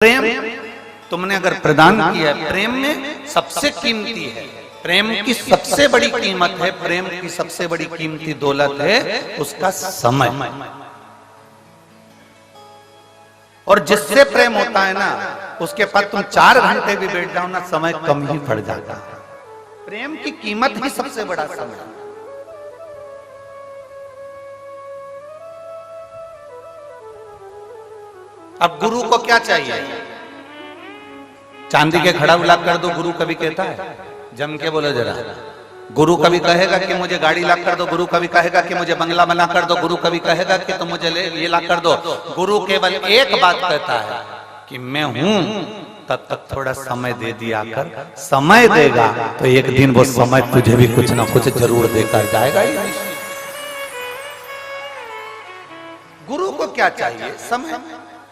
प्रेम तुमने अगर प्रदान किया है, प्रेम में सबसे कीमती है, प्रेम की सबसे बड़ी कीमत है, प्रेम की सबसे बड़ी कीमती दौलत है उसका समय। और जिससे प्रेम होता है ना उसके पास तुम 4 घंटे भी बैठ जाओ ना समय कम ही पड़ जाता है। प्रेम की कीमत ही सबसे बड़ा समय। अब गुरु को क्या चाहिए? चांदी के खड़ा ला कर दो, गुरु कभी कहता है? जम के बोलो जरा। गुरु कभी कहेगा कि मुझे गाड़ी ला कर दो, गुरु कभी कहेगा कि मुझे बंगला बना कर दो, गुरु कभी कहेगा कि तुम मुझे ये ला कर दो। गुरु केवल एक बात कहता है कि मैं हूं, तब तक थोड़ा समय दे दिया कर। समय देगा तो एक दिन वो समय तुझे भी कुछ ना कुछ जरूर देकर जाएगा ही। गुरु को क्या चाहिए? समय।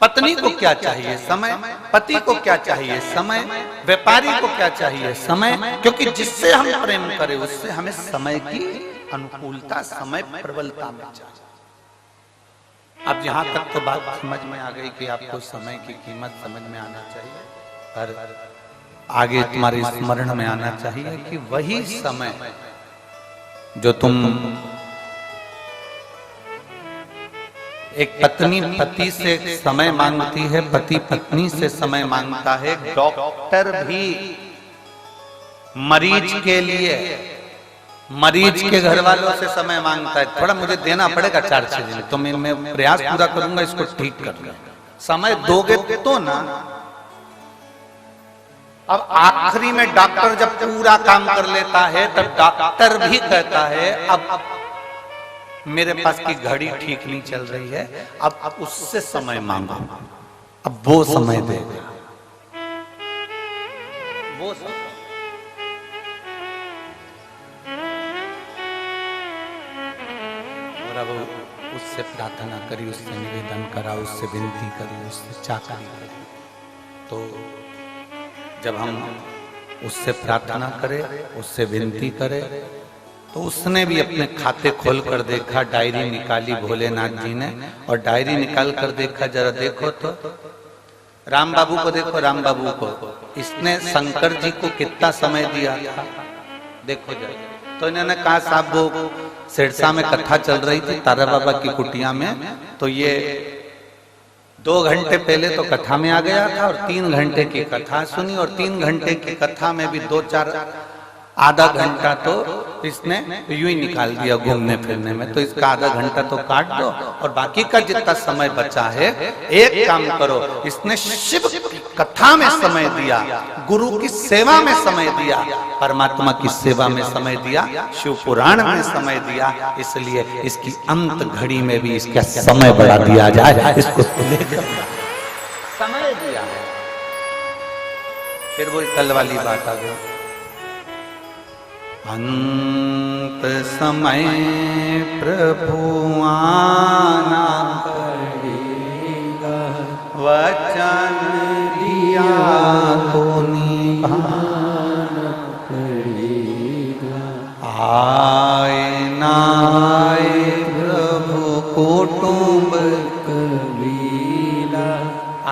पत्नी को क्या चाहिए? समय। पति को क्या चाहिए? समय। व्यापारी को क्या चाहिए? समय। क्योंकि जिससे हम प्रेम करें उससे हमें समय की अनुकूलता, समय प्रबलता में चाहिए। अब यहां तक तो बात समझ में आ गई कि आपको समय की कीमत समझ में आना चाहिए, पर आगे तुम्हारे स्मरण में आना चाहिए कि वही समय जो तुम एक पत्नी पति से समय मांगती है, पति पत्नी से समय मांगता है, डॉक्टर भी मरीज के लिए, मरीज के घर वालों से समय मांगता है। थोड़ा मुझे देना पड़ेगा 4-6 दिन, तो मैं प्रयास पूरा करूंगा इसको ठीक करने। समय दोगे तो ना। अब आखिरी में डॉक्टर जब पूरा काम कर लेता है तब डॉक्टर भी कहता है अब मेरे पास की घड़ी ठीक नहीं चल रही है, अब उससे समय मांगो, अब वो समय देगा। वो और अब उससे प्रार्थना करी, उससे निवेदन करा, उससे विनती करी, उससे चाकरी करी। तो जब हम उससे प्रार्थना करें, उससे विनती करें, तो उसने भी अपने खाते खोल कर देखा, डायरी निकाली भोलेनाथ जी ने, और डायरी निकाल कर देखा, जरा देखो तो राम बाबू को देखो, राम बाबू को इसने शंकर जी को कितना समय दिया था देखो जरा। तो इन्होंने कहा साहब वो सिरसा में कथा चल रही थी तारा बाबा की कुटिया में, तो ये 2 घंटे पहले तो कथा में आ गया था और 3 घंटे की कथा सुनी, और 3 घंटे की कथा में भी 2-4 आधा घंटा तो इसने यूं ही निकाल दिया घूमने फिरने में। तो इसका आधा घंटा तो काट दो और बाकी का जितना समय बचा है एक काम करो, इसने शिव की कथा में समय दिया, गुरु की सेवा में समय दिया, परमात्मा की सेवा में समय दिया, शिव पुराण में समय दिया, इसलिए इसकी अंत घड़ी में भी इसका समय बढ़ा दिया जाए, इसको समय दिया। फिर वो कल वाली बात आ गई, अंत समय प्रभु आना पड़ेगा, वचन दिया तो निभाना पड़ेगा। आए ना आए प्रभु कुटुंब कबीला,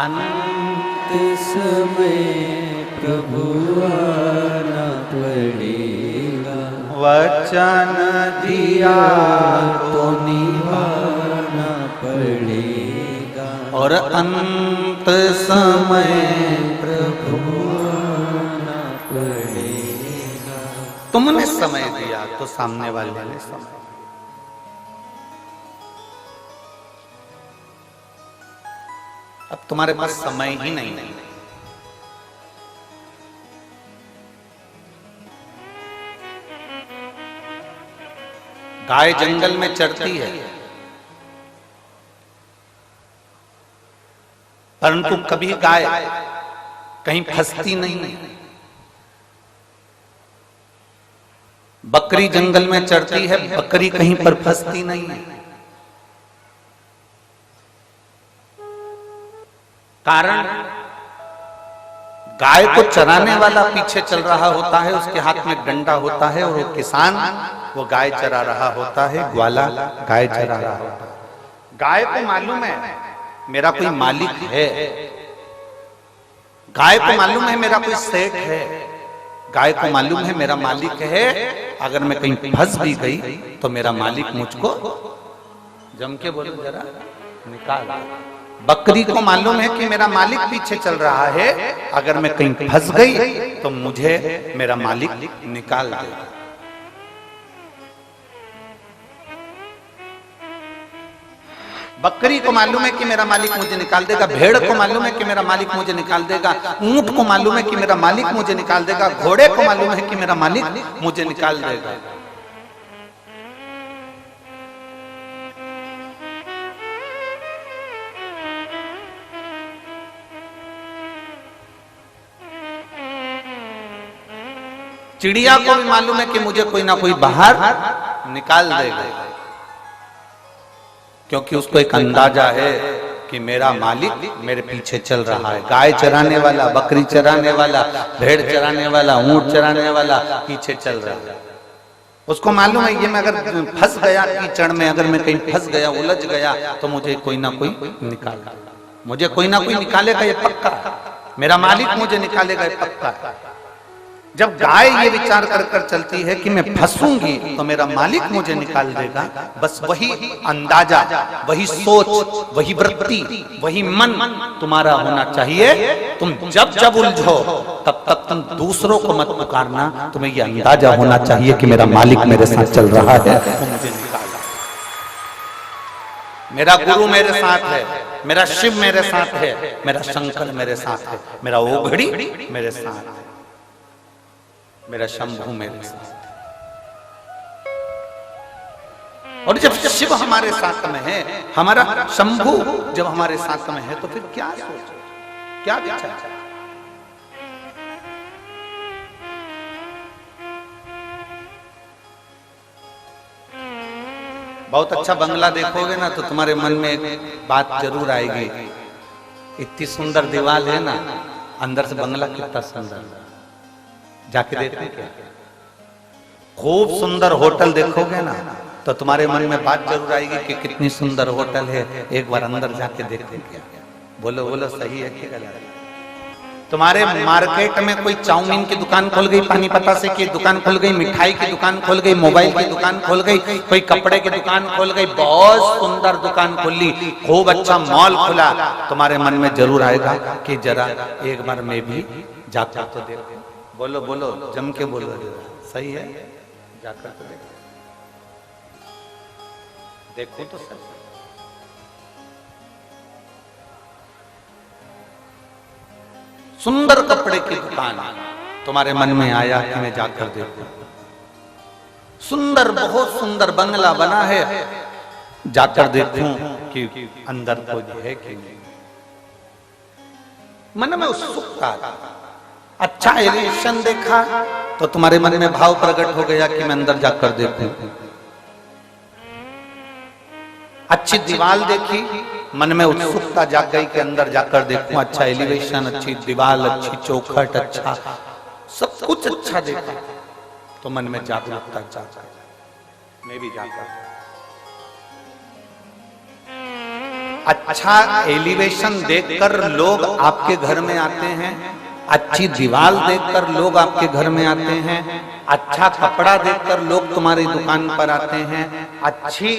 अंत समय प्रभु आना पड़ेगा, वचन दिया तो निभाना पड़ेगा, और अंत समय प्रभु आना पड़ेगा। तुमने समय दिया तो सामने वाले ने समय। अब तुम्हारे पास समय ही नहीं है। गाय जंगल में चरती है, परंतु कभी गाय कहीं फंसती नहीं है। बकरी जंगल में चरती है, बकरी कहीं पर फंसती नहीं है। कारण गाय को चराने वाला पीछे चल रहा होता है, उसके हाथ में डंडा होता है, और वो किसान वो गाय चरा रहा होता है, ग्वाला गाय चरा रहा होता है। गाय को मालूम है मेरा कोई मालिक है, गाय को मालूम है मेरा कोई सेठ है, गाय को मालूम है मेरा मालिक है, अगर मैं कहीं फंस भी गई तो मेरा मालिक मुझको जम के बोलो जरा निकाल। बकरी को मालूम है कि मेरा मालिक पीछे चल रहा है, अगर मैं कहीं फंस गई तो मुझे मेरा मालिक निकाल देगा। बकरी को मालूम है कि मेरा मालिक मुझे निकाल देगा, भेड़ को मालूम है कि मेरा मालिक मुझे निकाल देगा, ऊंट को मालूम है कि मेरा मालिक मुझे निकाल देगा, घोड़े को मालूम है कि मेरा मालिक मुझे निकाल देगा। चिड़िया को भी मालूम है कि मुझे कोई ना कोई बाहर निकाल देगा, क्योंकि उसको एक अंदाजा है कि मेरा मालिक मेरे पीछे चल रहा है। गाय चराने वाला, बकरी चराने वाला, भेड़ चराने वाला, ऊंट चराने वाला पीछे चल रहा है। उसको मालूम है ये मैं अगर फंस गया कीचड़ में, अगर मैं कहीं फंस गया, उलझ गया तो मुझे कोई ना कोई निकाल, मुझे कोई ना कोई निकालेगा, ये पक्का है। मेरा मालिक मुझे निकालेगा, ये पक्का है। जब गाय ये विचार कर कर चलती है कि मैं फंसूंगी तो मेरा मालिक मुझे निकाल देगा, बस वही अंदाजा, वही सोच, वही वृत्ति, वही मन तुम्हारा होना चाहिए। तुम जब जब उलझो तब तक तुम दूसरों को मत पुकारना, तुम्हें ये अंदाजा होना चाहिए कि मेरा मालिक मेरे साथ चल रहा है, वो मुझे निकाला। मेरा गुरु मेरे साथ है, मेरा शिव मेरे साथ है, मेरा शंकर मेरे साथ है, मेरा ओघड़ी मेरे साथ है, मेरा शंभू मेरे साथ। और जब शिव हमारे साथ में है, हमारा शंभू जब हमारे साथ में है, तो फिर क्या सोचो, क्या विचार। बहुत अच्छा बंगला देखोगे ना तो तुम्हारे मन में एक बात जरूर आएगी, इतनी सुंदर दीवार है ना, अंदर से बंगला कितना सुंदर है, जाके देखो क्या। खूब सुंदर होटल देखोगे ना तो तुम्हारे मन में बात जरूर आएगी कि कितनी सुंदर होटल है, एक बार अंदर जाके देखो क्या। बोलो बोलो, सही है कि गलत? तुम्हारे मार्केट में कोई चाउमीन की दुकान खोल गई, पानी पतासे की दुकान खोल गई, मिठाई की दुकान खोल गई, मोबाइल की दुकान खोल गई, कोई कपड़े की दुकान खोल गई, बहुत सुंदर दुकान खोली, खूब अच्छा मॉल खुला, तुम्हारे मन में जरूर आएगा कि जरा एक बार मैं भी जाकर तो देखो। बोलो बोलो, जम के बोलो, सही है, जाकर तो देखो तो सही। सुंदर कपड़े की दुकान तुम्हारे मन में आया कि मैं जाकर देखूं। सुंदर, बहुत सुंदर बंगला बना है, जाकर देखूं कि अंदर कोई है कि नहीं। मन में उत्सुकता, अच्छा एलिवेशन देखा तो तुम्हारे मन में भाव प्रकट हो गया कि मैं अंदर जाकर देखूं। अच्छी दीवार देखी, मन में उत्सुकता जाग गई कि अंदर जाकर देखूं। अच्छा एलिवेशन, अच्छी दीवार, अच्छी चौखट, अच्छा सब कुछ अच्छा देखा तो मन में जागरूकता जाग गई, मैं भी जाकर। अच्छा एलिवेशन देखकर लोग आपके घर में आते हैं, अच्छी दीवार देखकर लोग आपके घर में आते हैं, अच्छा कपड़ा देखकर लोग तुम्हारी दुकान पर आते हैं, अच्छी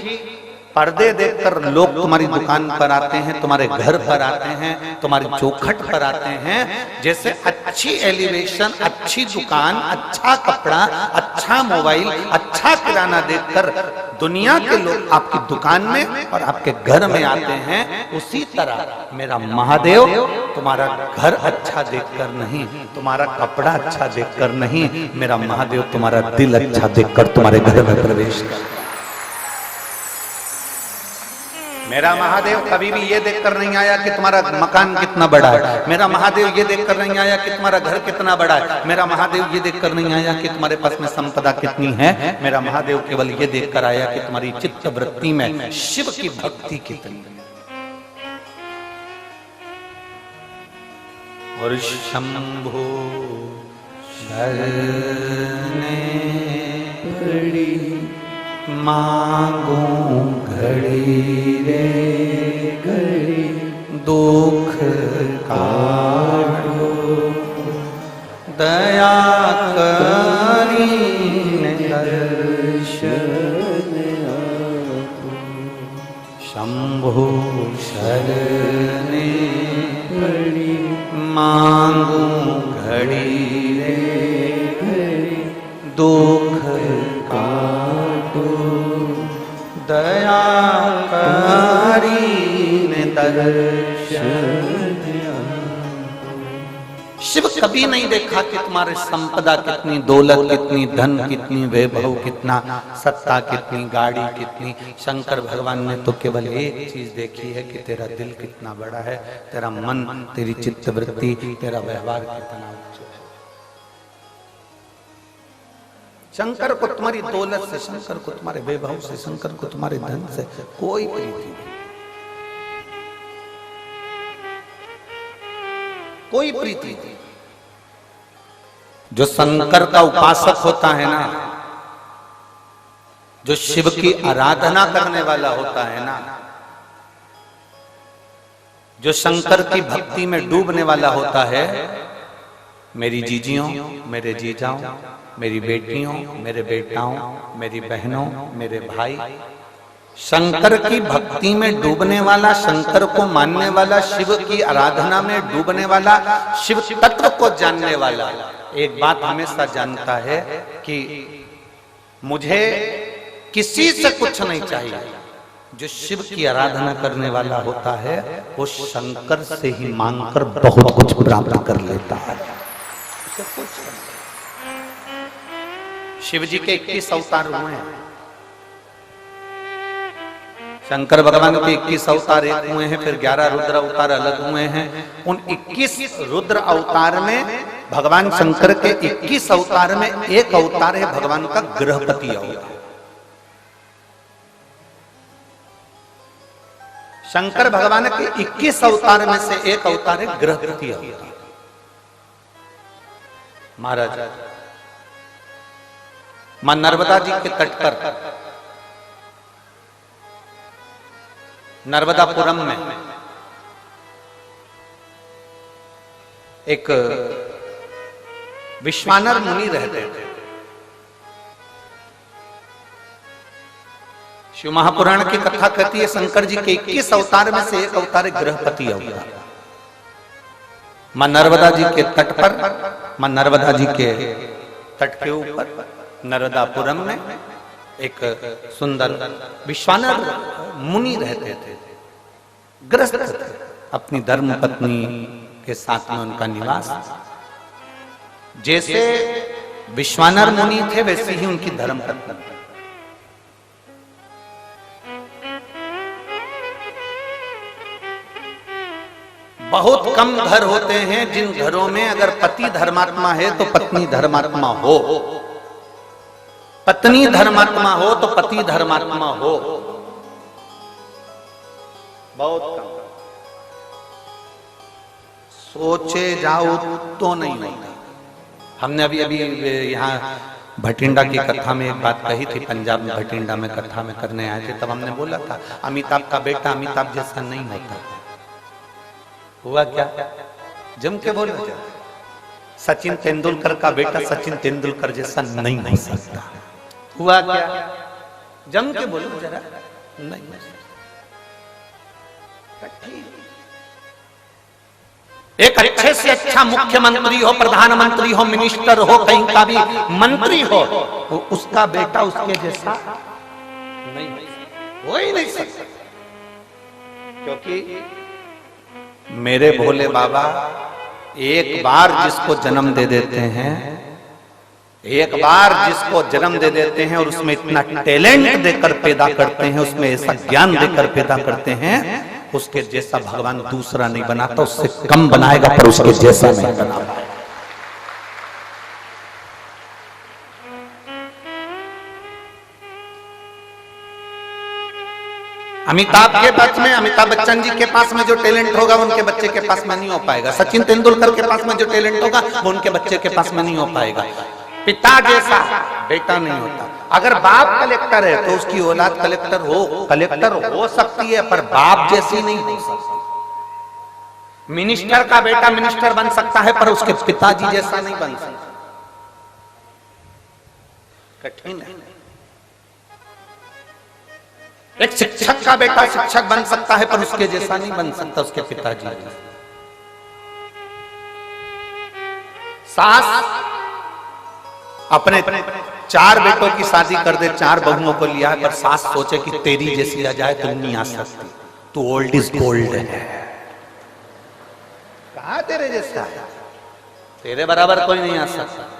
पर्दे देखकर लोग तुम्हारी दुकान पर आते हैं, तुम्हारे घर पर आते हैं, तुम्हारी चौखट पर आते हैं। जैसे अच्छी एलिवेशन, अच्छी दुकान, अच्छा कपड़ा, अच्छा मोबाइल, अच्छा किराना देखकर दुनिया के लोग आपकी दुकान में और आपके घर में आते हैं, उसी तरह मेरा महादेव तुम्हारा घर अच्छा देखकर नहीं, तुम्हारा कपड़ा अच्छा देखकर नहीं, मेरा महादेव तुम्हारा दिल अच्छा देखकर तुम्हारे घर में प्रवेश कर। मेरा महादेव कभी भी ये देखकर नहीं आया कि तुम्हारा मकान कितना बड़ा है, मेरा महादेव ये देखकर नहीं आया कि तुम्हारा घर कितना बड़ा है, मेरा महादेव ये देखकर नहीं आया कि तुम्हारे पास में संपदा कितनी है, मेरा महादेव केवल ये देखकर आया कि तुम्हारी चित्त वृत्ति में शिव की भक्ति कितनी है। और शंभो शरणे पड़ी मांगू घड़ी रे घड़ी, दुख काटो मांगू घड़ी रे दुख काटो, दया करी ने दर्शन। शिव कभी नहीं देखा कि तुम्हारे संपदा कितनी, दौलत कितनी, धन कितनी, वैभव कितना, सत्ता कितनी, गाड़ी कितनी। शंकर भगवान ने तो केवल एक चीज देखी है कि तेरा दिल कितना बड़ा है, तेरा मन, तेरी चित्तवृत्ति, तेरा व्यवहार कितना उच्च है। शंकर को तुम्हारी दौलत से, शंकर को तुम्हारे वैभव से, शंकर को तुम्हारे धन से कोई प्रीति नहीं, कोई प्रीति नहीं। जो शंकर का उपासक होता है ना, जो शिव की आराधना करने वाला होता है ना, जो शंकर की भक्ति में डूबने वाला होता है, मेरी जीजियों, मेरे जीजाओं, मेरी बेटियों, मेरे बेटाओं, मेरी बहनों, मेरे भाई, शंकर की भक्ति में डूबने वाला, शंकर को मानने वाला, शिव की आराधना में डूबने वाला, शिव तत्व को जानने वाला एक बात हमेशा जानता है कि मुझे किसी से कुछ नहीं चाहिए। जो शिव की आराधना करने वाला होता है वो शंकर से ही मांगकर बहुत कुछ प्राप्त कर लेता है। शिव जी के 21 अवतार हुए हैं। शंकर भगवान के 21 अवतार एक हुए हैं, फिर 11 रुद्र अवतार अलग हुए हैं। उन 21 रुद्र अवतार में भगवान शंकर के 21 अवतार में एक अवतार है भगवान का गृहपति अवतार। शंकर भगवान के 21 अवतार में से एक अवतार है गृहपति अवतार। महाराज मां नर्मदा जी के तट पर नर्मदापुरम में एक विश्वानर मुनि रहते थे। शिव महापुराण की कथा कहती है शंकर जी के 21 अवतार में से एक अवतार गृहपति अवतार। मां नर्मदा जी के तट पर, मां नर्मदा जी के तट के ऊपर नर्मदापुरम में एक सुंदर विश्वानर मुनि रहते थे, ग्रस्त थे। अपनी धर्म पत्नी के साथ में उनका निवास। जैसे विश्वानर मुनि थे वैसे ही उनकी धर्म पत्नी। बहुत कम घर होते हैं जिन घरों में अगर पति धर्मात्मा है तो पत्नी धर्मात्मा हो, पत्नी धर्मात्मा हो तो पति धर्मात्मा हो। बहुत कम। सोचे जाओ तो नहीं होता। हमने अभी अभी यहाँ भटिंडा की कथा में एक बात कही थी, पंजाब में भटिंडा में कथा में करने आए थे, तब हमने बोला था अमिताभ का बेटा अमिताभ जैसा नहीं होता। हुआ क्या? जम के बोलो, सचिन तेंदुलकर का बेटा सचिन तेंदुलकर जैसा नहीं हो सकता। हुआ क्या? जम के बोलो जरा। नहीं, एक अच्छे से अच्छा मुख्यमंत्री हो, प्रधानमंत्री हो, मिनिस्टर हो, कहीं का भी मंत्री हो, तो उसका बेटा उसके जैसा नहीं हो ही नहीं सकता। क्योंकि मेरे भोले बाबा एक बार जिसको जन्म दे देते हैं, एक बार जिसको जन्म दे देते हैं और उसमें इतना टैलेंट देकर पैदा करते हैं, उसमें ऐसा ज्ञान देकर पैदा करते हैं, उसके जैसा भगवान दूसरा नहीं बनाता। उससे कम बनाएगा पर उसके जैसा नहीं बनाता। अमिताभ के पास में, अमिताभ बच्चन जी के पास में जो टैलेंट होगा उनके बच्चे के पास में नहीं हो पाएगा। सचिन तेंदुलकर के पास में जो टैलेंट होगा वो उनके बच्चे के पास में नहीं हो पाएगा। पिता जैसा बेटा नहीं होता। अगर बाप कलेक्टर है तो उसकी औलाद कलेक्टर हो सकती है, पर बाप जैसी नहीं हो सकती। मिनिस्टर का बेटा मिनिस्टर बन सकता है पर उसके पिताजी जैसा नहीं बन सकता। कठिन है। एक शिक्षक का बेटा शिक्षक बन सकता है पर उसके जैसा नहीं बन सकता उसके पिताजी। सास अपने 4 बेटों की शादी कर दे, 4 बहुओं को लिया है, पर सास सोचे कि तेरी जैसी आ जाए तो नहीं आ सकती, तू ओल्ड इज गोल्ड है। कहा तेरे जैसा है, तेरे बराबर कोई नहीं आ सकता।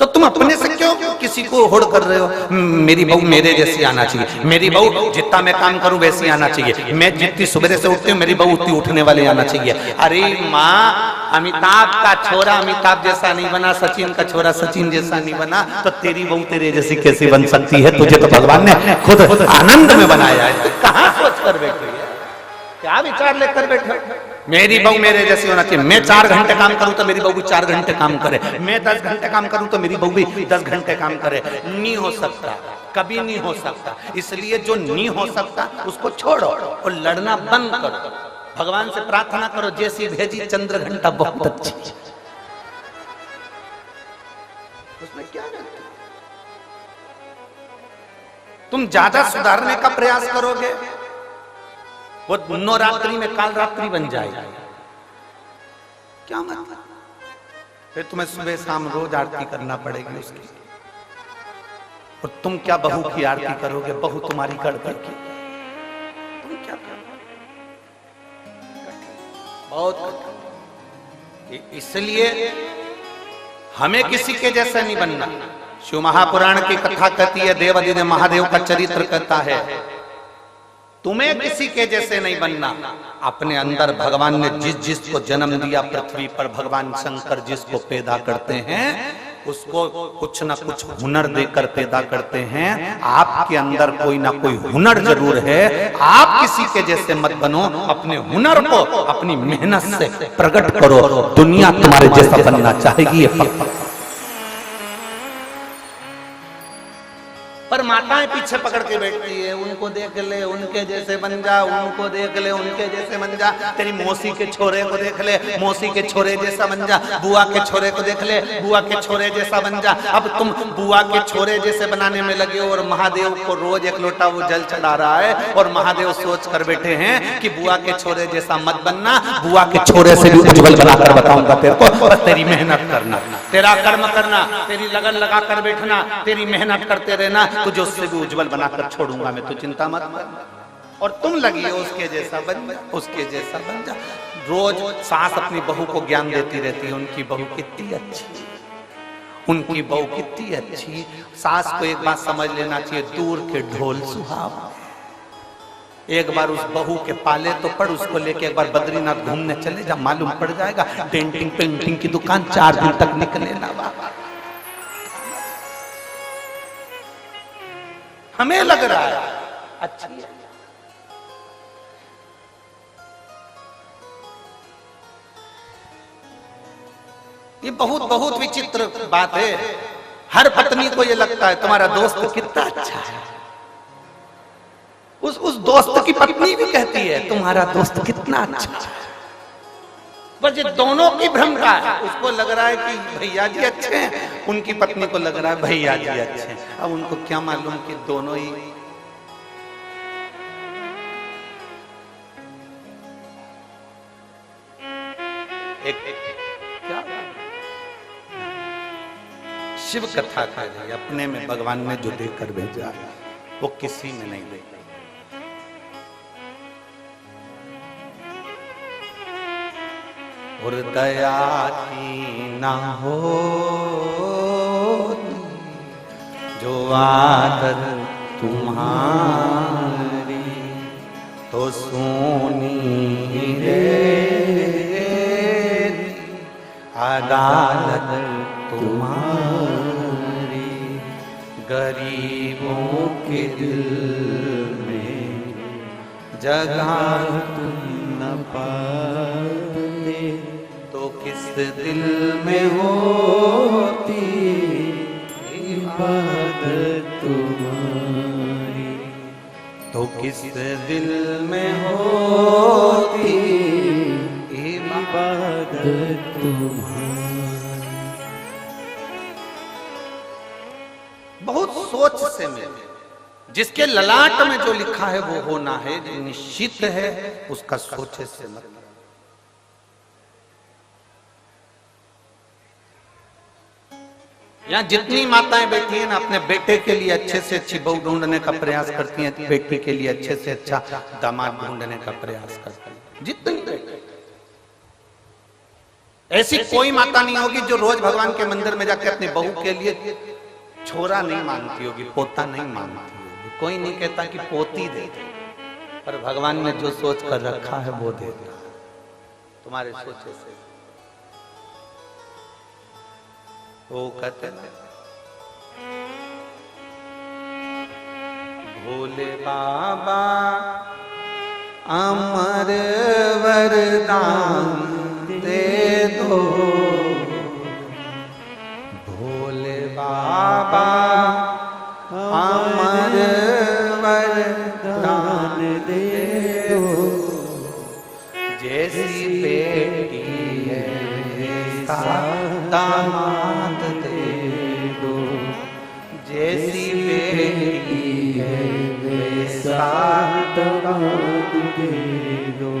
तो तुम अपने से क्यों किसी को होड़ कर रहे हो? मेरी बहू मेरे जैसी आना चाहिए, मेरी बहू जितना मैं काम करूं वैसी आना चाहिए, मैं जितनी सुबह से उठती हूँ मेरी बहू उतनी उठने वाली आना चाहिए। अरे माँ, अमिताभ का छोरा अमिताभ जैसा नहीं बना, सचिन का छोरा सचिन जैसा नहीं बना, तो तेरी बहू तेरे जैसी कैसे बन सकती है? तुझे तो भगवान ने खुद आनंद में बनाया है, कहाँ सोच कर बैठे, क्या विचार लेकर बैठे? मेरी बहू मेरे जैसी होना चाहिए, मैं 4 घंटे काम करूं तो मेरी बहू भी 4 घंटे काम करे, मैं 10 घंटे काम करूं तो मेरी बहू भी 10 घंटे काम करे। नहीं हो सकता, कभी नहीं हो सकता। इसलिए जो नहीं हो सकता उसको छोड़ो और लड़ना बंद करो। भगवान से प्रार्थना करो, जैसी भेजी चंद्र घंटा बहुत अच्छी, उसमें क्या रहता? तुम ज्यादा सुधारने का प्रयास करोगे, वो नवरात्रि में काल रात्रि बन जाएगा। क्या मतलब? फिर तुम्हें सुबह शाम रोज आरती करना पड़ेगी उसकी। और तुम क्या बहू की आरती करोगे? बहू तुम्हारी कर करके तुम क्या करोगे? बहुत। इसलिए हमें किसी के जैसा नहीं बनना। शिव महापुराण की कथा कहती है, देवादिदेव महादेव का चरित्र कहता है, तुम्हें किसी के जैसे नहीं बनना। अपने अंदर भगवान ने जिस जिसको जन्म दिया पृथ्वी पर, भगवान शंकर जिसको पैदा करते हैं उसको कुछ ना कुछ हुनर देकर पैदा करते हैं। आपके अंदर कोई ना कोई हुनर जरूर है, आप किसी के जैसे मत बनो, अपने हुनर को अपनी मेहनत से प्रकट करो, दुनिया तुम्हारे जैसा बनना चाहेगी। पर माताएं पीछे पकड़ के बैठती है, उनको देख ले उनके जैसे बन जा, उनको देख ले उनके जैसे बन जा, तेरी मौसी के छोरे को देख ले मौसी के छोरे जैसा बन जा, बुआ के छोरे को देख ले बुआ के छोरे जैसा बन जा। अब तुम बुआ के छोरे जैसे बनाने में लगे हो और महादेव को रोज 1 लोटा वो जल चढ़ा रहा है, और महादेव सोच कर बैठे हैं कि बुआ के छोरे जैसा मत बनना, बुआ के छोरे से भी उज्जवल बनाकर बताऊंगा तेरे को, बस तेरी मेहनत करना, तेरा कर्म करना, तेरी लगन लगा कर बैठना, तेरी मेहनत करते रहना, तुझे उससे भी उज्जवल बनाकर छोड़ूंगा मैं, तो चिंता मत कर। और तुम लगी हो उसके जैसा बन जा, उसके जैसा बन जा। रोज सास अपनी बहू को ज्ञान देती रहती है, उनकी बहू कितनी अच्छी, उनकी बहू कितनी अच्छी। सास को एक बात समझ लेना चाहिए, दूर के ढोल सुहाव। एक बार उस बहू के पाले तो पड़, उसको लेके एक बार बद्रीनाथ घूमने चले जा, मालूम पड़ जाएगा पेंटिंग पेंटिंग की दुकान 4 दिन तक निकले ना। हमें लग रहा है अच्छी है, ये बहुत बहुत विचित्र बात है। हर पत्नी को ये लगता है तुम्हारा दोस्त कितना अच्छा है, उस दोस्त की पत्नी भी कहती है तुम्हारा दोस्त कितना अच्छा है। बस ये दोनों की भ्रम का है, उसको लग रहा है कि भैया जी अच्छे हैं, उनकी पत्नी को लग रहा है भैया जी अच्छे हैं। अब उनको क्या मालूम कि दोनों ही एक क्या शिव कथा कह रही, अपने में भगवान ने जो देकर भेजा वो किसी में नहीं दे। और दया की ना हो जो आदत तुम्हारी, तो सोनी रे अदालत तुम्हारी। गरीबों के दिल में जगह तुम न पाते, तो किस दिल में होती इबादत तुम्हारी, तो किस दिल में होती इबादत तुम्हारी। बहुत सोच से मिले, जिसके ललाट में जो लिखा है वो होना है, जो निश्चित है उसका सोचे से मतलब। यहाँ जितनी माताएं बैठी हैं ना, अपने बेटे के लिए अच्छे से अच्छी बहू ढूंढने का प्रयास करती हैं, बेटी के लिए अच्छे से अच्छा दामाद ढूंढने का प्रयास करती हैं। जितनी बैठी, ऐसी कोई माता नहीं होगी जो रोज भगवान के मंदिर में जाकर अपनी बहू के लिए छोरा नहीं मांगती होगी, पोता नहीं मांगती होगी। कोई नहीं कहता कि पोती दे दे, पर भगवान ने जो सोच कर रखा है वो दे दे, तुम्हारे सोचे से। वो कहते हैं भोले बाबा अमर वरदान दे दो, भोले बाबा अमर वरदान दे दो, जैसी बेटी है दामाद दे दो, जैसी बेटी है वैसा दामाद दे दो।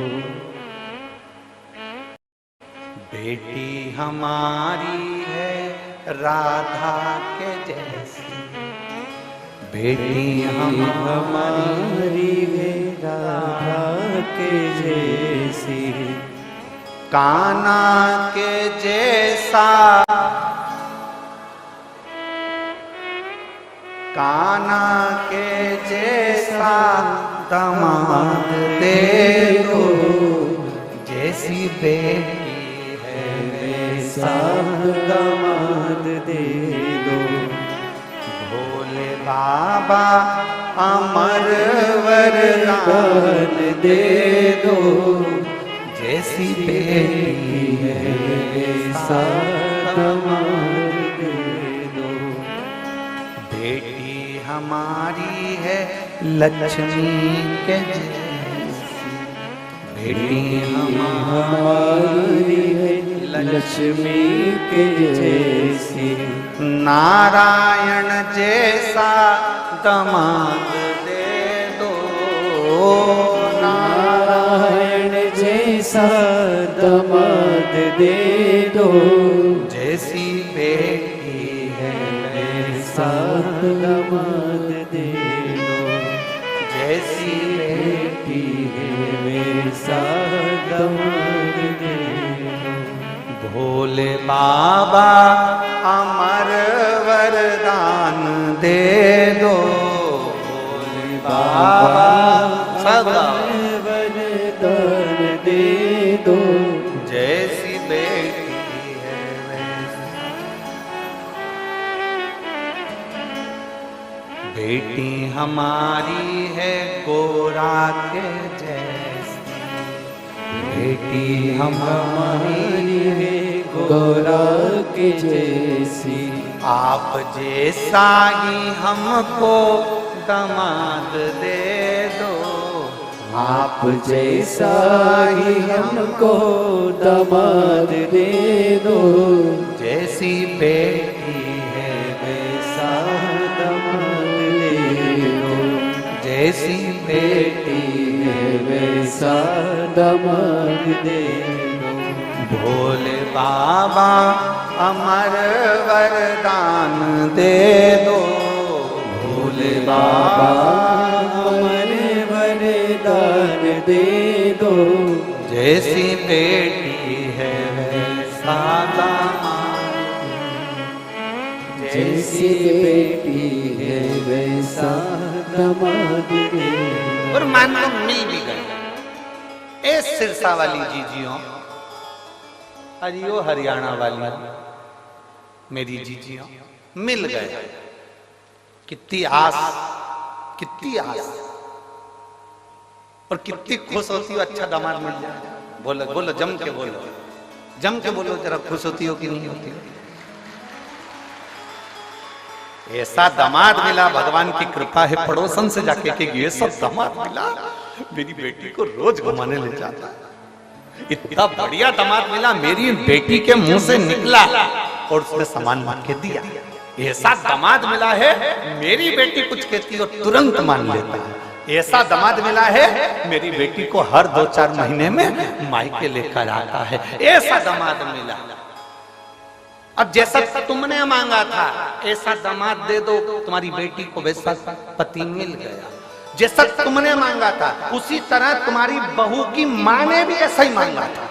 बेटी हमारी है राधा के जैसी, बेटी हमारी है राधा के जैसी, कान्हा के जैसा, कान्हा के जैसा दामाद दे दो, जैसी बेटी है वैसा दामाद दे दो। भोले बाबा अमर वरदान दे दो, जैसी बेटी है वैसा दामाद दे दो। बेटी हमारी है लक्ष्मी के जैसी, बेटी हमारी है लक्ष्मी के जैसी, नारायण जैसा दामाद दे दो, नारायण जैसा दामाद दे दो, जैसी बेटी है वैसा दामाद दे दो, जैसी बेटी है वैसा दामाद दे दो। भोले बाबा अमर वरदान दे दो, भोले बाबा सदा वरदान दे दो, जैसी बेटी है वैसा। बेटी हमारी है गोरा के जैसी, बेटी हमारी है गोरा के जैसी, आप जैसा ही हमको दामाद दे दो, आप जैसा ही हमको दामाद दे दो, जैसी बेटी है वैसा दामाद दे दो, जैसी बेटी है वैसा दामाद दे दो। भोले बाबा अमर वरदान दे दो, भोले बाबा अमर वरदान दे दो, जैसी बेटी है वैसा दामाद, जैसी बेटी है वैसा दामाद दे दो। और मान लो मिल भी गए, ए सिरसा वाली जीजियों, हरियो हरियाणा वाली मेरी जीजियों मिल गए, कितनी आस, कितनी आस, और कितनी खुश होती हो अच्छा दामाद मिल जाए। बोलो बोलो, जम के बोलो, जम के बोलो जरा, खुश होती हो कि नहीं होती हो? ऐसा दामाद मिला, भगवान की कृपा है, पड़ोसन से जाके कि ये सब दामाद मिला, मेरी बेटी को रोज घुमाने ले जाता, इतना बढ़िया दामाद मिला, मेरी बेटी के मुंह से निकला और उसने सामान मांग के दिया। ऐसा दामाद मिला है, मेरी बेटी कुछ कहती और तुरंत मान लेता है। ऐसा दामाद मिला है, मेरी बेटी को हर 2-4 महीने में मायके लेकर आता है। ऐसा दामाद मिला। अब जैसा तुमने मांगा था ऐसा दामाद दे दो, तुम्हारी बेटी को वैसा पति मिल गया। जैसा तुमने मांगा था उसी तरह तुम्हारी बहू की मां ने भी ऐसा ही मांगा था।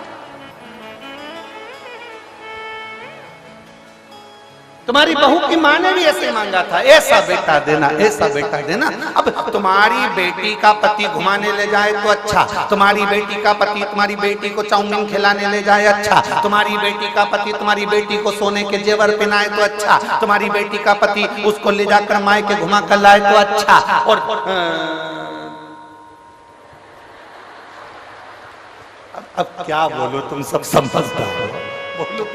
तुम्हारी बहू की मां ने भी ऐसे मांगा था, ऐसा बेटा देना, ऐसा बेटा देना। अब तुम्हारी बेटी का पति घुमाने ले जाए तो अच्छा, तुम्हारी बेटी का पति तुम्हारी बेटी को चाउमीन खिलाने ले जाए अच्छा, तुम्हारी बेटी का पति तुम्हारी बेटी को सोने के जेवर पहनाए तो अच्छा, तुम्हारी बेटी का पति उसको ले जाकर माए के घुमा कर लाए तो अच्छा। और अब क्या बोलो, तुम सब समझदार हो, बोलो।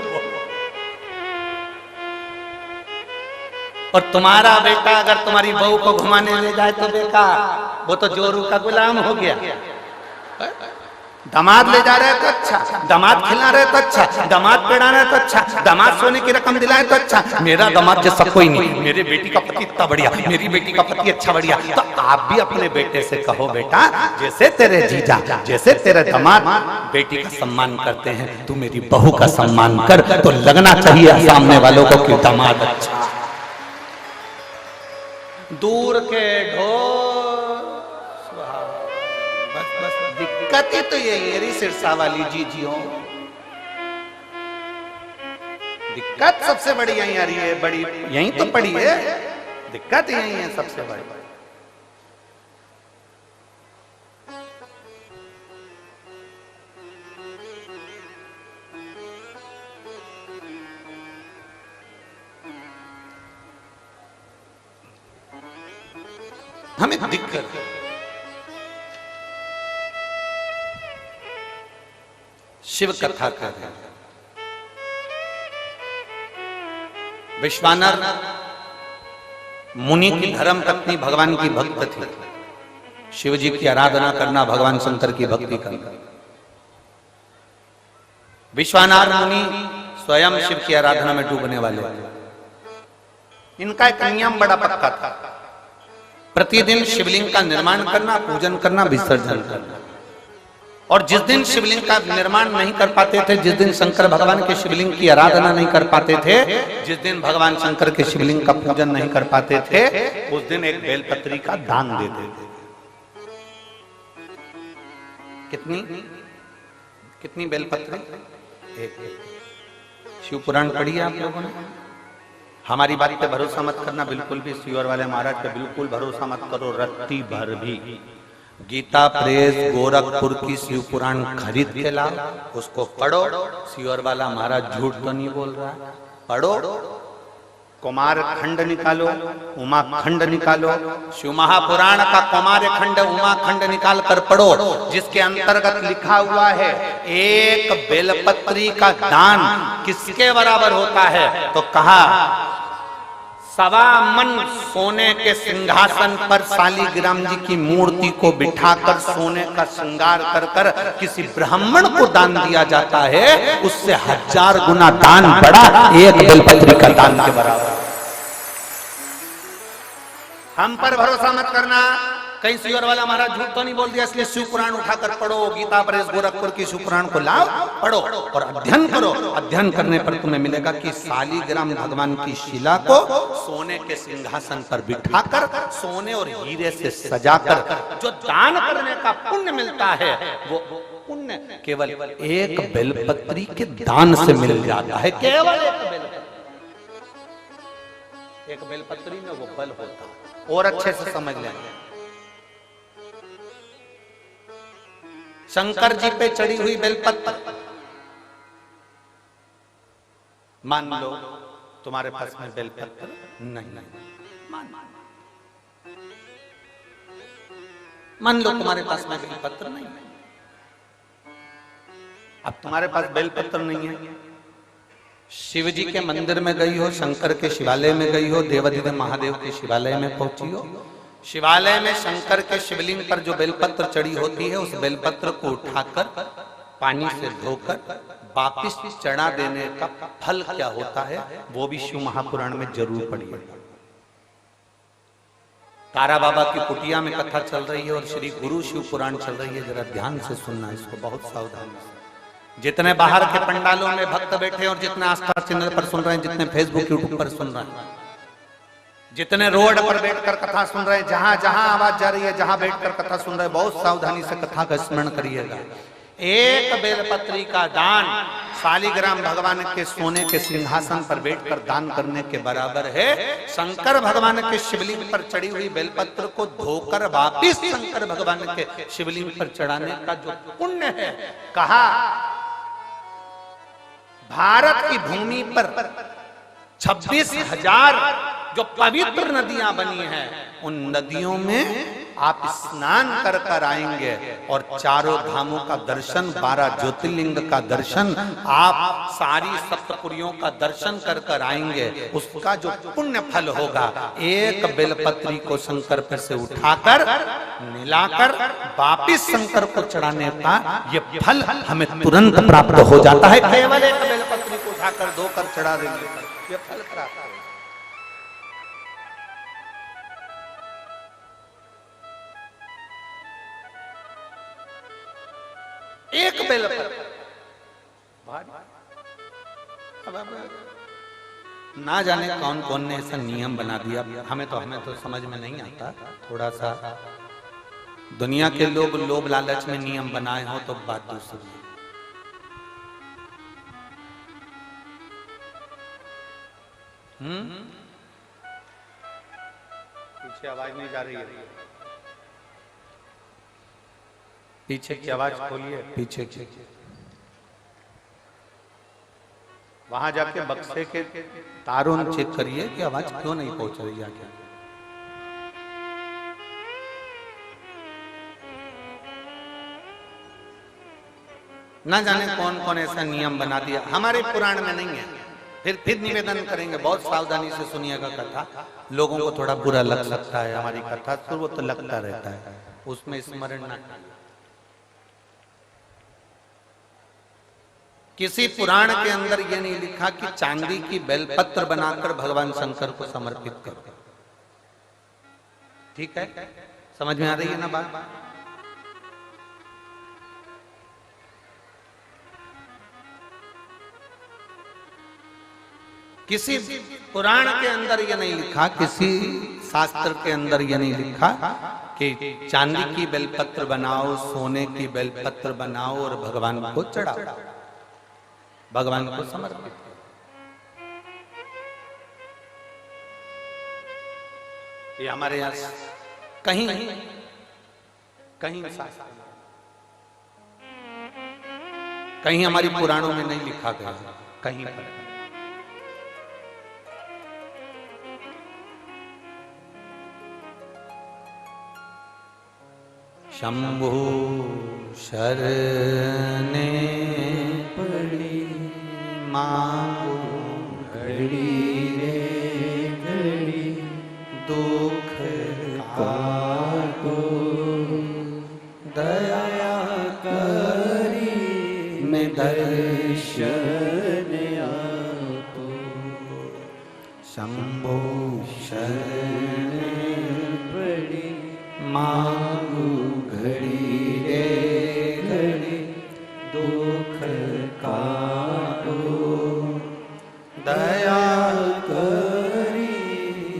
और तुम्हारा बेटा अगर तुम्हारी बहू को घुमाने ले जाए तो बेकार, वो तो जोरू का गुलाम हो गया। दामाद ले जा रहे तो अच्छा, दामाद खिला रहे तो अच्छा, दामाद पढ़ा रहे तो अच्छा, दामाद सोने की रकम दिलाए तो अच्छा। मेरा दामाद जैसा कोई नहीं, मेरे बेटी का पति इतना बढ़िया, मेरी बेटी का पति अच्छा बढ़िया। तो आप भी अपने बेटे से कहो, बेटा जैसे तेरे जीजा, जैसे तेरे दामाद बेटी का सम्मान करते हैं, तू मेरी बहू का सम्मान कर। तो लगना चाहिए सामने वालों को कि दामाद अच्छा। दूर के ढोल, बस दिक्कत ही तो यही है सिरसा वाली जीजियों, दिक्कत सबसे बड़ी यही आ रही है, बड़ी यही तो पड़ी है, दिक्कत यही है सबसे बड़ी। हमें दिक्कत शिव कथा कर रहे हैं। विश्वानर मुनि की धर्म पत्नी भगवान की भक्त थी। शिव जी की आराधना करना, भगवान शंकर की भक्ति करना। विश्वानर मुनि स्वयं शिव की आराधना में डूबने वाले। इनका एक नियम बड़ा पक्का था, प्रतिदिन शिवलिंग का निर्माण करना, पूजन करना, विसर्जन करना। और जिस दिन शिवलिंग का निर्माण नहीं कर पाते थे, जिस दिन शंकर भगवान के शिवलिंग की आराधना नहीं कर पाते थे, जिस दिन भगवान शंकर के शिवलिंग का पूजन नहीं कर पाते थे, उस दिन एक बेलपत्री का दान दे देते। कितनी बेलपत्री? एक। शिव पुराण पढ़ी है आप लोगों ने? हमारी बात पे भरोसा मत करना बिल्कुल भी, सीवर वाले महाराज पे बिल्कुल भरोसा मत करो रत्ती भर भी। गीता प्रेस गोरखपुर की शिव पुराण खरीद के लाओ, उसको पढ़ो। सीवर वाला महाराज झूठ तो नहीं बोल रहा है, पढ़ो। कुमार खंड निकालो, उमा खंड निकालो, शिव महापुराण का कुमार खंड उमा खंड निकाल कर पढ़ो, जिसके अंतर्गत लिखा हुआ है एक बेलपत्री का दान किसके बराबर होता है? तो कहा 1.25 मन सोने के सिंहासन पर शालिग्राम जी की मूर्ति को बिठाकर सोने का श्रृंगार कर कर किसी ब्राह्मण को दान दिया जाता है, उससे 1000 गुना दान बड़ा एक बेलपत्री का दान के बराबर। हम पर भरोसा मत करना, कहीं सीवर वाला महाराज झूठ तो नहीं बोल दिया, इसलिए शिव पुराण उठाकर पढ़ो। गीता प्रेस गोरखपुर की शिव पुराण को लाओ, पढ़ो और अध्ययन करो। अध्ययन करने पर तुम्हें मिलेगा कि शालिग्राम भगवान की शिला को सोने के सिंहासन पर बिठाकर सोने और हीरे से सजाकर जो दान करने का पुण्य मिलता है, वो पुण्य केवल एक बेलपत्री के दान से मिल जाता है। केवल एक बेलपत्री में वो बल होता है। और अच्छे से समझ लें, शंकर जी पे चढ़ी हुई बेलपत्र, मान लो तुम्हारे पास में बेलपत्र नहीं, मान लो तुम्हारे पास में बेलपत्र नहीं, अब तुम्हारे पास बेलपत्र नहीं है, शिव जी के मंदिर में गई हो, शंकर के शिवालय में गई हो, देवाधिदेव महादेव के शिवालय में पहुंची हो, शिवालय में शंकर के शिवलिंग पर जो बेलपत्र चढ़ी होती है, उस बेलपत्र को उठाकर पानी से धोकर वापिस चढ़ा देने का फल क्या होता है, वो भी शिव महापुराण में जरूर पढ़िए। तारा बाबा की कुटिया में कथा चल रही है और श्री गुरु शिव पुराण चल रही है, जरा ध्यान से सुनना इसको, बहुत सावधानी से। जितने बाहर के पंडालों में भक्त बैठे और जितने आस्था चैनल पर सुन रहे हैं, जितने फेसबुक यूट्यूब पर सुन रहे हैं, जितने रोड पर बैठकर कथा सुन रहे हैं, जहां जहां आवाज जा रही है, जहां बैठकर कथा सुन रहे हैं, बहुत सावधानी से कथा का स्मरण करिएगा। एक बेलपत्री का दान शालिग्राम भगवान के सोने के सिंहासन पर बैठकर दान करने के बराबर है। शंकर भगवान के शिवलिंग पर चढ़ी हुई बेलपत्र को धोकर वापिस शंकर भगवान के शिवलिंग पर चढ़ाने का जो पुण्य है, कहा भारत की भूमि पर 26,000 जो पवित्र नदियां बनी हैं, उन नदियों में आप स्नान कर कर आएंगे और चारों धामों का दर्शन, 12 ज्योतिर्लिंग का दर्शन, आप सारी सप्तपुरियों का दर्शन कर कर आएंगे। उसका जो पुण्य फल होगा, एक बेलपत्री को शंकर पर से उठाकर मिलाकर वापिस शंकर को चढ़ाने का ये फल हमें तुरंत प्राप्त हो जाता है। केवल एक बेलपत्री को उठाकर धोकर चढ़ा देंगे, ये फल प्राप्त है। एक बेलपत्र ना जाने कौन कौन ने ऐसा नियम बना दिया, हमें तो समझ में नहीं आता। थोड़ा सा दुनिया के लोग लोभ लालच में नियम बनाए हो तो बात दूसरी है। पीछे आवाज नहीं जा रही है, पीछे की आवाज खोलिए, पीछे की। वहां जाके बक्से के तारों चेक करिए कि आवाज क्यों नहीं पहुंच रही है। क्या ना जाने कौन कौन ऐसा नियम बना दिया, हमारे पुराण में नहीं है। फिर निवेदन करेंगे, बहुत सावधानी से सुनिएगा कथा। लोगों को थोड़ा बुरा लग सकता है हमारी कथा, तो वो तो लगता रहता है, उसमें स्मरण ना करें। किसी पुराण के अंदर यह नहीं लिखा कि चांदी की बेलपत्र बनाकर भगवान शंकर को समर्पित करो। ठीक है, समझ में आ रही है ना बात? किसी पुराण के अंदर यह नहीं लिखा, किसी शास्त्र के अंदर यह नहीं लिखा कि चांदी की बेलपत्र बनाओ, सोने की बेलपत्र बनाओ और भगवान को चढ़ाओ, भगवान को समर्पित। ये हमारे यहां कहीं कहीं कहीं हमारी पुराणों में नहीं लिखा गया, कहीं पर। शंभु शरणे पड़ी मांगो घड़ी रे घड़ी, दुख काटो दया करी मैं दर्शन आपो। शंभो शरणे पड़ी मांगो घड़ी रे घड़ी, दुख काटो दया करी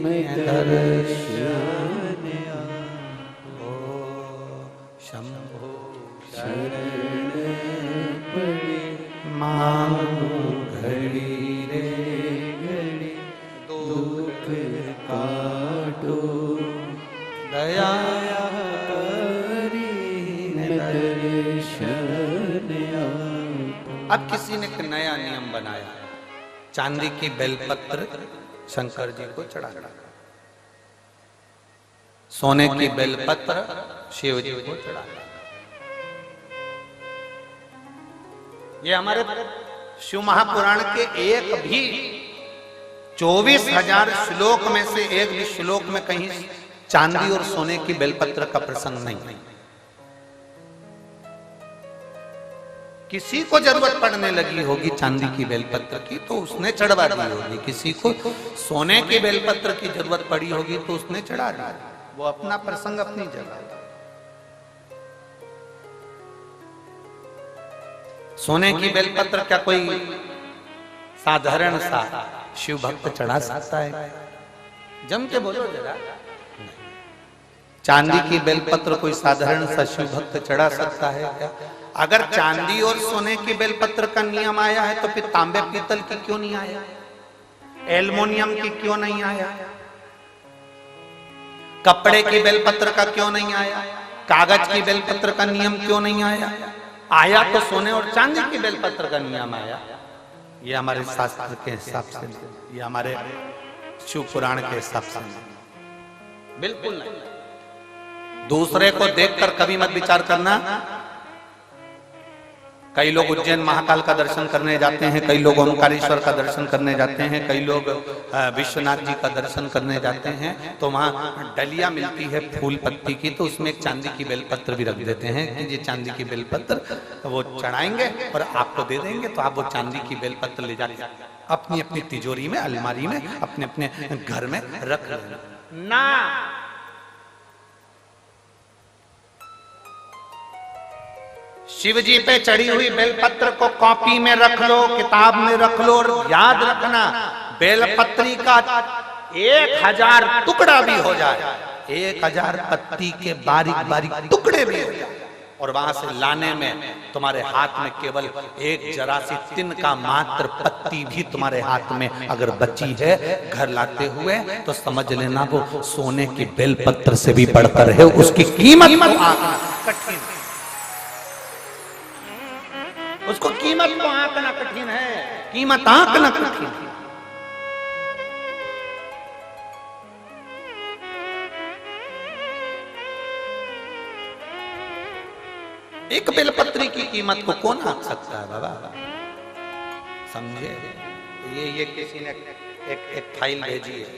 मैं दर्शन आपो। शंभो शरण पड़ी मांगो घड़ी रे घड़ी, दुख काटो दया अब किसी ने एक नया नियम बनाया, चांदी की बेलपत्र शंकर जी को चढ़ाना, सोने की बेलपत्र शिव जी को चढ़ाना। ये हमारे शिव महापुराण के एक भी 24,000 श्लोक में से एक भी श्लोक में कहीं चांदी और सोने की बेलपत्र का प्रसंग नहीं। किसी को जरूरत पड़ने लगी होगी चांदी की बेलपत्र की तो उसने चढ़वा दी होगी, किसी को सोने की बेलपत्र की जरूरत पड़ी होगी तो उसने चढ़ा दी। वो अपना प्रसंग अपनी जगह। सोने की बेलपत्र क्या कोई साधारण सा शिव भक्त चढ़ा सकता है? जम के बोलो जरा। चांदी की बेलपत्र कोई साधारण सा शिव भक्त चढ़ा सकता है क्या? अगर चांदी और सोने की बेलपत्र का नियम आया है तो फिर तांबे पीतल की क्यों नहीं आया? एल्युमिनियम की क्यों नहीं आया? कपड़े की बेलपत्र का क्यों नहीं आया? कागज की बेलपत्र का नियम क्यों नहीं आया? आया तो सोने और चांदी की बेलपत्र का नियम आया। ये हमारे शास्त्र के हिसाब से, ये हमारे शिव पुराण के हिसाब से बिल्कुल नहीं। दूसरे को देखकर कभी मत विचार करना। कई लोग उज्जैन महाकाल का दर्शन करने जाते हैं, कई लोग ओमकारेश्वर का दर्शन करने जाते हैं, कई लोग विश्वनाथ जी का दर्शन करने जाते हैं, तो वहाँ डलिया मिलती है फूल पत्ती की, तो उसमें एक चांदी की बेलपत्र भी रख देते हैं कि ये चांदी की बेलपत्र वो चढ़ाएंगे और आपको दे देंगे, तो आप वो चांदी की बेलपत्र ले जाके अपनी अपनी तिजोरी में, अलमारी में, अपने अपने घर में रख लेना ना। शिव जी पे चढ़ी हुई बेलपत्र को कॉपी में रख लो, किताब में रख लो, और याद रखना बेलपत्री का 1000 टुकड़ा भी हो जाए, 1000 पत्ती के बारीक बारीक टुकड़े भी हो जाए, और वहां से लाने में तुम्हारे हाथ में केवल एक जरा सी तिन का मात्र पत्ती भी तुम्हारे हाथ में अगर बची है घर लाते हुए, तो समझ लेना वो सोने की बेलपत्र से भी बढ़कर है। उसकी कीमत कठिन, उसको कीमत को आंकना कठिन है, कीमत आंकना कठिन है। एक बेलपत्री की कीमत को कौन आंक सकता है बाबा? समझे? ये किसी ने एक फाइल भेजी है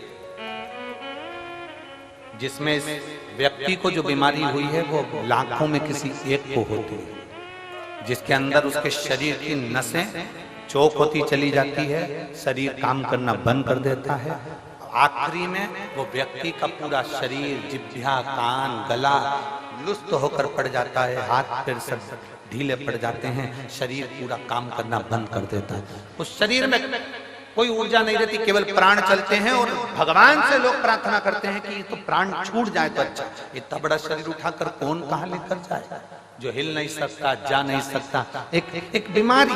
जिसमें इस व्यक्ति को जो बीमारी हुई है वो लाखों में किसी एक को होती है, जिसके अंदर उसके शरीर की नसें चौक होती चली जाती है, शरीर काम करना बंद कर देता है, आखिरी में वो व्यक्ति का पूरा शरीर, जिह्वा, कान, गला लुप्त होकर पड़ जाता है, हाथ पैर सब ढीले पड़ जाते हैं, शरीर पूरा काम करना बंद कर देता है। उस शरीर में कोई ऊर्जा नहीं रहती, केवल प्राण चलते हैं, और भगवान से लोग प्रार्थना करते हैं कि ये तो प्राण छूट जाए तो अच्छा। इतना बड़ा शरीर उठाकर कौन कहां लेकर जाए? जो हिल नहीं सकता, जा नहीं सकता, एक बीमारी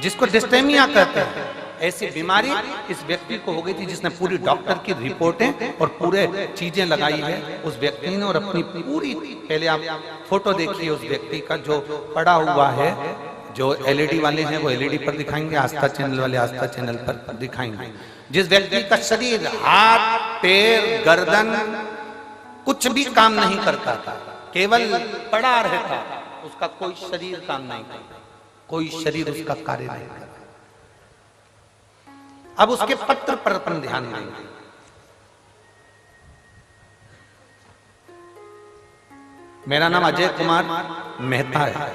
जिसको डिस्टेमिया कहते हैं, ऐसी बीमारी इस व्यक्ति को हो गई थी, जिसने पूरी डॉक्टर की रिपोर्टें और पूरे चीजें लगाई है उस व्यक्ति ने, और अपनी पूरी, पहले आप फोटो देखिए उस व्यक्ति का जो पड़ा हुआ है, जो एलईडी वाले हैं वो एलईडी पर दिखाएंगे, आस्था चैनल वाले आस्था चैनल पर दिखाएंगे। जिस व्यक्ति का शरीर, हाथ, पैर, गर्दन कुछ भी काम नहीं करता था, केवल पड़ा रहता, उसका कोई शरीर काम नहीं करता, कोई शरीर उसका कार्य नहीं करता। अब उसके पत्र पर अपन ध्यान देंगे। मेरा नाम अजय कुमार मेहता है,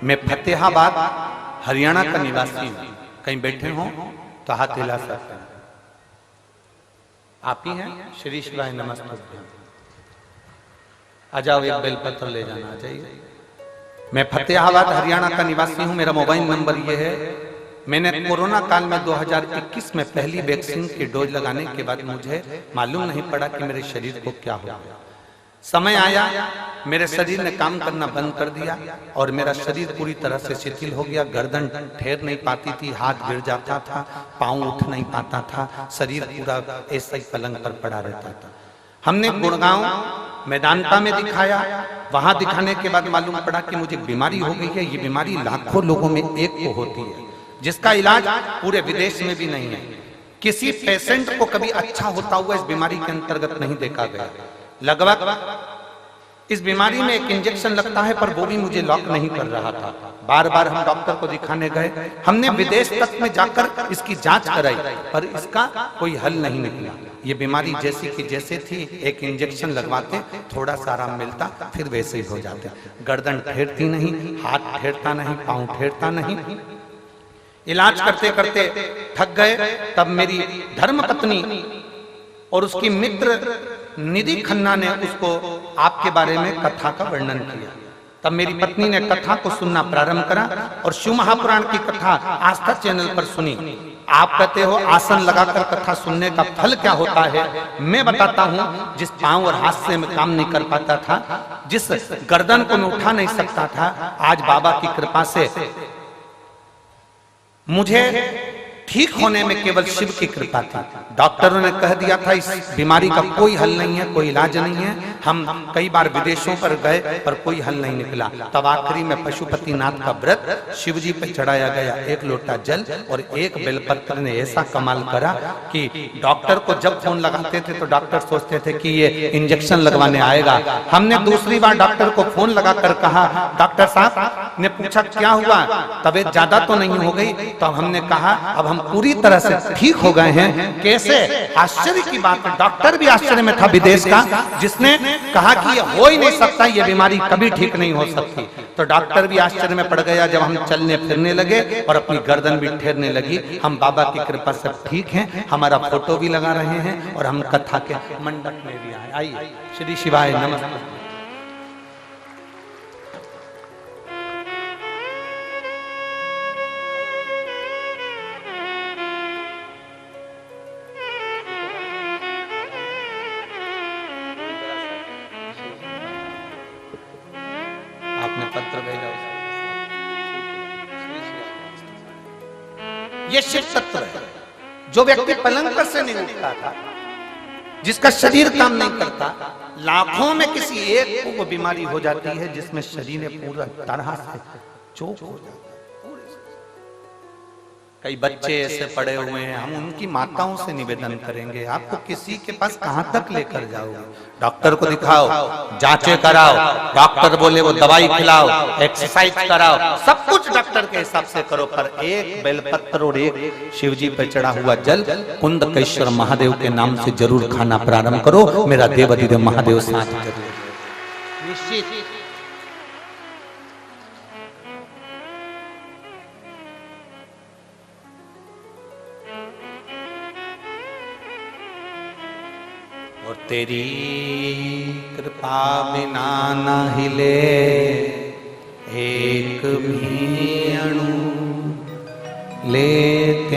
मैं फतेहाबाद हरियाणा का निवासी हूं। कहीं बैठे हो तो हाथ हिला सकते हैं। आप ही हैं? श्री शिवाय नमस्ते। आ जाओ, एक बेलपत्र ले जाना, आ जाइए। मैं फतेहाबाद हरियाणा का निवासी हूं। मेरा मोबाइल नंबर ये है। मैंने कोरोना काल में 2021 में पहली वैक्सीन की डोज लगाने के बाद मुझे मालूम नहीं पड़ा कि मेरे शरीर को क्या हो गया। समय आया, मेरे शरीर ने काम करना बंद कर दिया और मेरा शरीर पूरी तरह से शिथिल हो गया। गर्दन ठहर नहीं पाती थी, हाथ गिर जाता था, पांव उठ नहीं पाता था, शरीर पूरा ऐसा ही पलंग पर पड़ा रहता था। हमने गुड़गांव मैदानता में दिखाया। वहां दिखाने के बाद मालूम पड़ा कि मुझे बीमारी हो गई है। ये बीमारी लाखों लोगों में एक को होती है, जिसका इलाज पूरे विदेश में भी नहीं है। किसी पेशेंट को कभी अच्छा होता हुआ इस बीमारी के अंतर्गत नहीं देखा गया। लगभग इस बीमारी में एक इंजेक्शन लगता है, पर वो भी मुझे लॉक नहीं कर रहा था। बार बार हम डॉक्टर को दिखाने गए, हमने विदेश तक में जाकर इसकी जांच कराई, पर इसका कोई हल नहीं निकला। ये बीमारी जैसी की जैसे थी, एक इंजेक्शन लगवाते थोड़ा सा आराम मिलता, फिर वैसे ही हो जाते। गर्दन ठेरती नहीं, हाथ ठेरता नहीं, पांव ठेरता नहीं। इलाज करते करते थक गए। तब मेरी धर्मपत्नी और उसकी मित्र निधि खन्ना ने उसको आपके बारे में कथा का वर्णन किया। तब मेरी पत्नी ने कथा को सुनना प्रारंभ करा और शिव महापुराण की कथा आस्था चैनल पर सुनी। आप कहते हो आसन लगाकर कथा सुनने का फल क्या होता है, मैं बताता हूं। जिस पांव और हाथ से मैं काम नहीं कर पाता था, जिस गर्दन को मैं उठा नहीं सकता था, आज बाबा की कृपा से मुझे ठीक होने में केवल शिव की कृपा थी। डॉक्टरों ने कह दिया था इस बीमारी का कोई हल नहीं है, कोई इलाज नहीं है। हम कई बार विदेशों पर गए पर कोई हल नहीं निकला। तब आखिरी में पशुपतिनाथ का व्रत शिव जी पर चढ़ाया गया, 1 लोटा जल और 1 बेलपत्र ने ऐसा कमाल करा कि डॉक्टर को जब फोन लगाते थे तो डॉक्टर सोचते थे कि ये इंजेक्शन लगवाने आएगा। हमने दूसरी बार डॉक्टर को फोन लगाकर कहा, डॉक्टर साहब ने पूछा क्या हुआ, तबीयत ज्यादा तो नहीं हो गई? तो हमने कहा अब हम पूरी तरह से ठीक हो गए हैं। कैसे? आश्चर्य की बात है, डॉक्टर भी आश्चर्य में था विदेश का, जिसने कहा कि ये हो ही नहीं सकता, ये बीमारी कभी ठीक नहीं हो सकती। तो डॉक्टर भी आश्चर्य में पड़ गया जब हम चलने फिरने लगे और अपनी गर्दन भी ठहरने लगी। हम बाबा की कृपा से ठीक हैं, हमारा फोटो भी लगा रहे हैं और हम कथा के मंडप में भी आए। आइए, श्री शिवाय नमस्ते। आपने पत्र भेजा, ये शिव तत्व है। जो व्यक्ति पलंग पर से नहीं उठता था, जिसका शरीर काम नहीं करता, लाखों में किसी एक को वो बीमारी हो जाती है जिसमें शरीर पूरा तरह से चोक हो जाता है। कई बच्चे ऐसे पड़े हुए हैं, हम उनकी माताओं से निवेदन करेंगे, आपको किसी के पास कहां तक लेकर जाओगे? डॉक्टर को दिखाओ, जांचें कराओ, डॉक्टर बोले वो दवाई खिलाओ, एक्सरसाइज कराओ, सब कुछ डॉक्टर के हिसाब से करो, पर एक बेलपत्र और एक शिवजी पर चढ़ा हुआ जल कुंदकेश्वर महादेव के नाम से जरूर खाना प्रारंभ करो। मेरा देवाधिदेव महादेव साथ जरूर निश्चित। और तेरी कृपा बिना न हिले एक भी अणु, लेते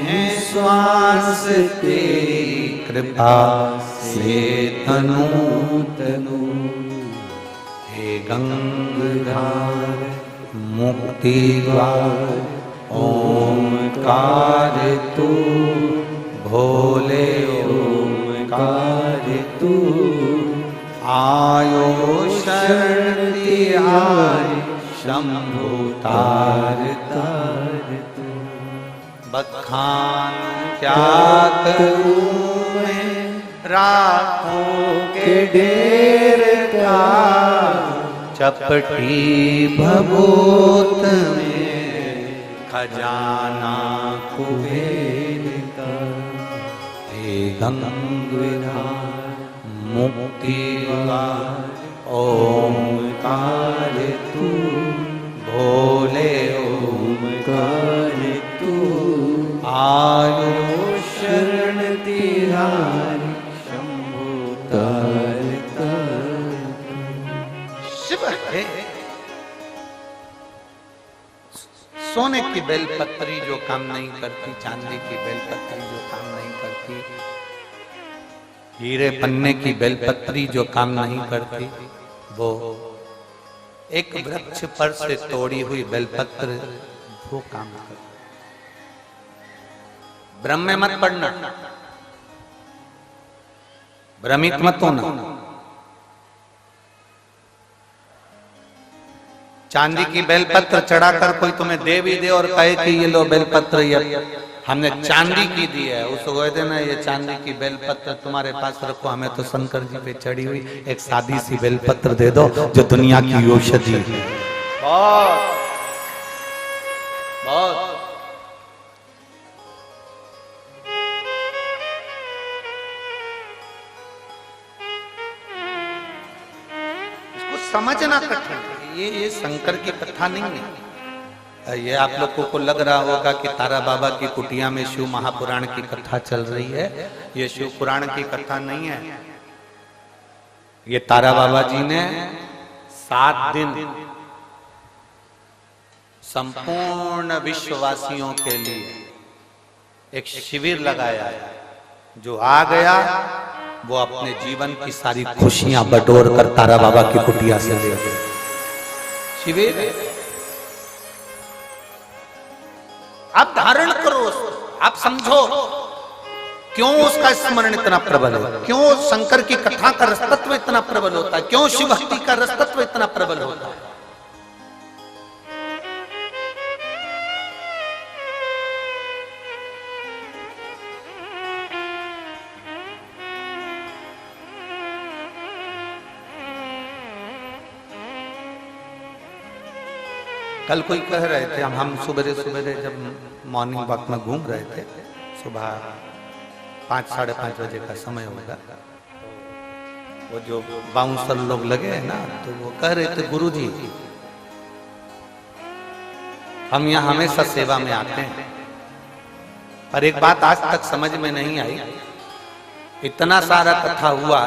हैं श्वास तेरी कृपा से तनु तनु। हे गंगाधार मुक्ति द्वार ओंकार तू, भोले ओंकार तू, आयो शरण तिहारी शंभु तार तार तू। बखान क्या करूं मैं राखों के ढेर का, चपटी भभूत में खजाना कुबेर का। हे गंगाधार मुक्ति द्वार ओंकार तू, भोले ओंकार तू, आयो शरण तिहारी शंभु तार तार। शिव है सोने की बेलपत्री जो काम नहीं करती, चांदी की बेलपत्री जो काम नहीं करती, हीरे पन्ने की बेलपत्री जो काम नहीं करती, वो एक वृक्ष पर से तोड़ी हुई बेलपत्र वो काम करती। ब्रह्म में मत पड़ना, भ्रमित मत होना। चांदी की बेलपत्र चढ़ाकर कोई तुम्हें दे भी दे और कहे कि ये लो बेलपत्र, ये हमने चांदी की दी है, उसको कह देना ये चांदी की बेलपत्र तुम्हारे पास रखो, हमें तो शंकर जी पे चढ़ी हुई एक सादी सी बेलपत्र दे दो जो दुनिया की औषधि है। बहुत बहुत इसको समझना कठिन है। ये शंकर की कथा नहीं है। ये आप लोगों को लग रहा होगा कि तारा बाबा की कुटिया में शिव महापुराण की कथा चल रही है। ये शिव पुराण की कथा नहीं है। ये तारा बाबा जी ने 7 दिन संपूर्ण विश्ववासियों के लिए एक शिविर लगाया है। जो आ गया वो अपने जीवन की सारी खुशियां बटोर कर तारा बाबा की कुटिया से ले गए। शिविर आप धारण करो, आप समझो क्यों उसका स्मरण इतना प्रबल है, क्यों शंकर की कथा का रसतत्व इतना प्रबल होता है, क्यों शिव भक्ति का रसतत्व इतना प्रबल होता है। कल कोई कह रहे थे, हम सुबह सुबह जब मॉर्निंग वॉक में घूम रहे थे, सुबह 5 साढ़े 5 बजे का समय होगा, वो जो बाउंसर लोग लगे हैं ना, तो वो कह रहे थे गुरुजी हम यहाँ हमेशा सेवा में आते हैं, पर एक बात आज तक समझ में नहीं आई, इतना सारा कथा हुआ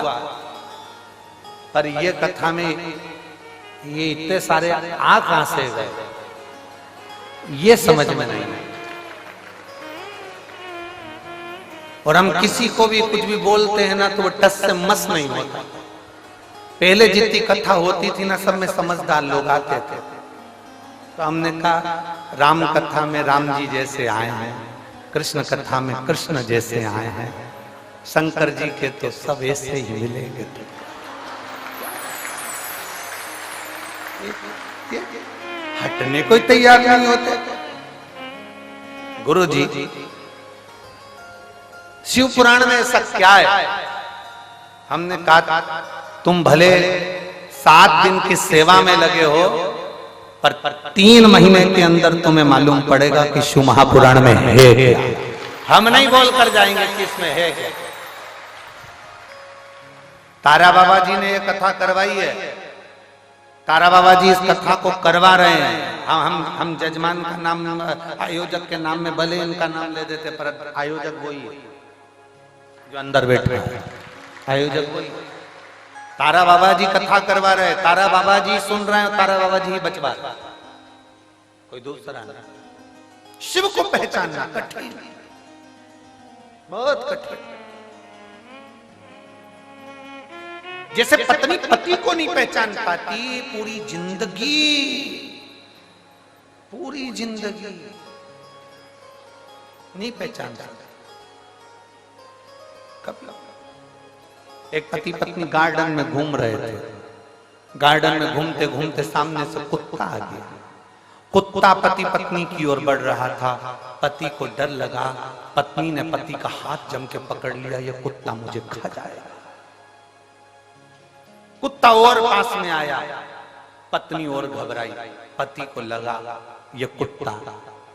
पर ये कथा में ये इतने सारे आ कहां से गए, ये समझ में नहीं आई। और हम किसी को भी कुछ भी बोलते हैं ना तो वो टस से मस नहीं होता। पहले जितनी कथा होती थी ना, सब में समझदार लोग आते थे, तो हमने कहा राम कथा में राम जी जैसे आए हैं, कृष्ण कथा में कृष्ण जैसे आए हैं, शंकर जी के तो सब ऐसे ही मिलेंगे। हटने कोई तैयार नहीं होते। गुरु जी शिव पुराण में ऐसा क्या है? हमने कहा तुम भले 7 दिन की सेवा में लगे हो, पर 3 महीने के अंदर तुम्हें मालूम पड़ेगा कि शिव महापुराण में है क्या। हम नहीं बोल कर जाएंगे कि इसमें है क्या। तारा बाबा जी ने यह कथा करवाई है, तारा बाबा जी इस कथा को करवा रहे हैं। हम जजमान का नाम, आयोजक के नाम में भले इनका नाम ले देते, पर आयोजक वही है जो अंदर बैठे हैं, आयोजक वही। तारा बाबा जी कथा करवा रहे, तारा बाबा जी सुन रहे हैं, तारा बाबा जी ही बचवा रहे, कोई दूसरा नहीं। शिव को पहचानना कठिन, बहुत कठिन। जैसे पत्नी पति को नहीं पहचान पाती, पूरी जिंदगी नहीं पहचान पाती। कब एक पति पत्नी गार्डन में घूम रहे थे, गार्डन में घूमते घूमते सामने से कुत्ता आ गया। कुत्ता पति पत्नी की ओर बढ़ रहा था, पति को डर लगा, पत्नी ने पति का हाथ जम के पकड़ लिया, ये कुत्ता मुझे खा जाएगा। कुत्ता और पास में आया, पत्नी और घबराई, पति को लगा ये कुत्ता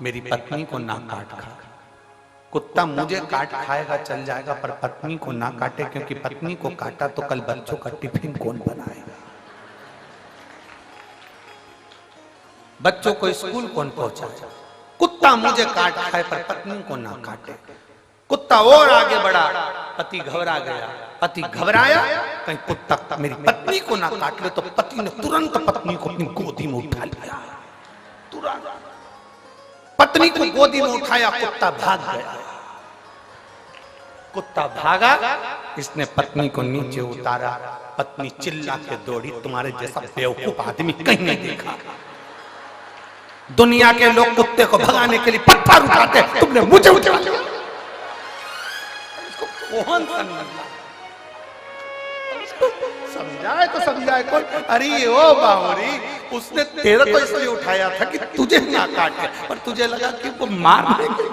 मेरी पत्नी को ना काट खा, कुत्ता मुझे काट खाएगा चल जाएगा, पर पत्नी को ना काटे, क्योंकि पत्नी को काटा तो कल बच्चों का टिफिन कौन बनाएगा, बच्चों को स्कूल कौन पहुंचाएगा। कुत्ता मुझे काट खाए पर पत्नी को ना काटे। कुत्ता और आगे बढ़ा, पति घबरा गया, पति घबराया, कहीं कुत्ता मेरी पत्नी को ना काट ले, तो पति ने तुरंत पत्नी को अपनी गोदी में उठा लिया। तुरंत पत्नी को गोदी में उठाया, कुत्ता भाग गया। कुत्ता भागा, इसने पत्नी को नीचे उतारा, पत्नी चिल्ला के दौड़ी, तुम्हारे जैसा बेवकूफ आदमी कहीं नहीं देखा। दुनिया के लोग कुत्ते को भगाने के लिए पत्थर उठाते, तुमने मुझे उठा लिया। कौन समझाए तो समझाए कोई, अरे ओ बावरी, उसने तेरा तो इसलिए उठाया था कि तुझे ना काटे, पर तुझे लगा कि वो मार देंगे।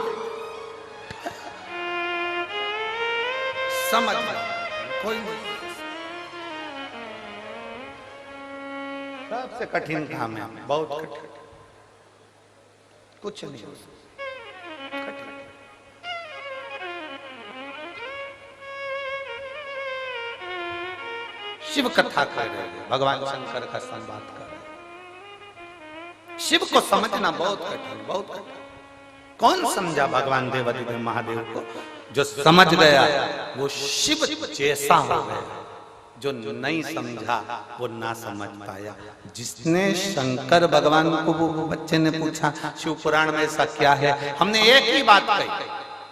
समझ कोई नहीं। सबसे कठिन काम है, बहुत कठिन, कुछ नहीं हो कठिन। शिव कथा कर रहे हैं, भगवान शंकर का संवाद कर रहे हैं। शिव को समझना बहुत कठिन, बहुत कठिन। कौन समझा भगवान देवादिदेव महादेव को? जो समझ गया वो शिव जैसा हो गया, जो नहीं समझा वो ना समझ पाया। जिसने शंकर भगवान को, वो बच्चे ने पूछा शिव पुराण में ऐसा क्या है, हमने एक ही बात कही,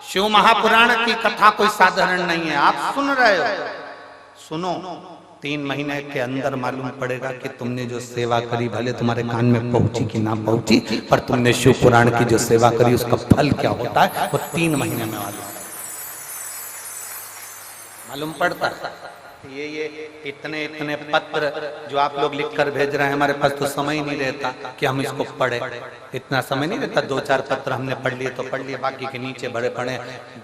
शिव महापुराण की कथा कोई साधारण नहीं है। आप सुन रहे हो, सुनो, 3 महीने के अंदर मालूम पड़ेगा कि तुमने जो सेवा करी, भले तुम्हारे कान में पहुंची कि ना पहुंची, पर तुमने शिव पुराण की जो सेवा करी उसका फल क्या होता है वो 3 महीने में मालूम पड़ता है। ये इतने इतने पत्र जो आप लोग लिखकर भेज रहे हैं, हमारे पास तो समय ही नहीं रहता कि हम इसको पढ़े, इतना समय नहीं रहता। 2-4 पत्र हमने पढ़ लिए तो पढ़ लिए, बाकी के नीचे बड़े पड़े।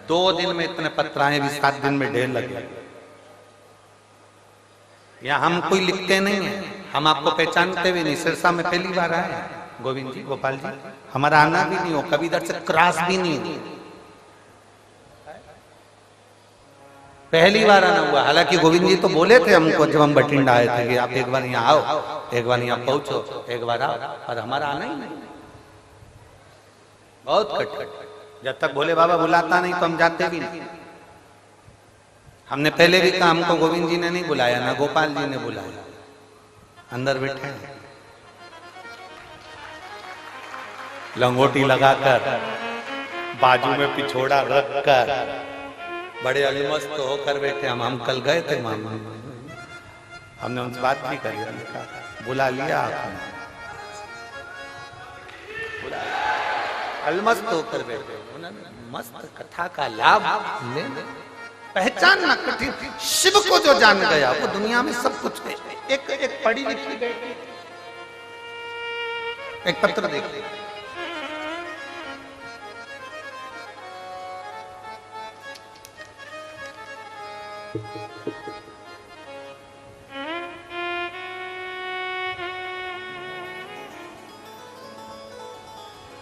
2 दिन में इतने पत्र आए, भी 7 दिन में ढेर लगे। या हम कोई लिखते नहीं है, हम आपको पहचानते भी नहीं। सिरसा में पहली बार आए गोविंद जी, गोपाल जी, हमारा आना भी नहीं हो, कभी इधर से क्रॉस भी नहीं हो, पहली बार आना हुआ। हालांकि गोविंद जी तो बोले थे हमको जब हम बठिंडा आए थे कि आप एक बार यहाँ आओ, एक बार यहाँ पहुंचो, एक बार आओ, पर हमारा आना ही नहीं। बहुत कट, जब तक भोले बाबा बुलाता नहीं तो हम जाते भी नहीं। हमने पहले भी कहा, हमको गोविंद जी ने नहीं बुलाया, ना गोपाल जी ने बुलाया, अंदर बैठे लंगोटी लगाकर, बाजू में पिछोड़ा रखकर, बड़े अलमस्त होकर बैठे। हम कल गए थे मामा, हमने उनसे बात भी करी, बुला लिया आपने, अलमस्त होकर बैठे। मस्त कथा का लाभ ले, पहचानना कठिन। शिव को जो जान गया वो दुनिया में सब कुछ है। एक पढ़ी लिखी गई, एक पत्र देखिए,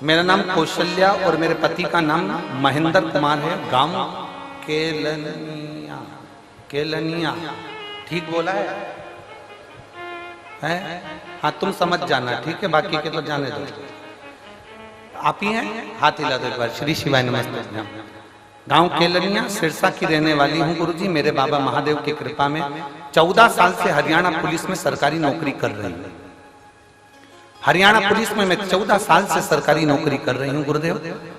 मेरा नाम कौशल्या और मेरे पति का नाम महेंद्र कुमार है। गांव केलनिया, केलनिया, ठीक बोला है? हाँ, तुम समझ जाना, ठीक है, बाकी के तो जाने दो। आप ही हैं? हाथ हिला दो एक बार। श्री शिवाय नमस्ते। गांव केलनिया, सिरसा की रहने वाली हूँ गुरुजी। मेरे बाबा महादेव की कृपा में 14 साल से हरियाणा पुलिस में सरकारी नौकरी कर रही हूँ। हरियाणा पुलिस में मैं 14 साल से सरकारी नौकरी कर रही हूँ गुरुदेव।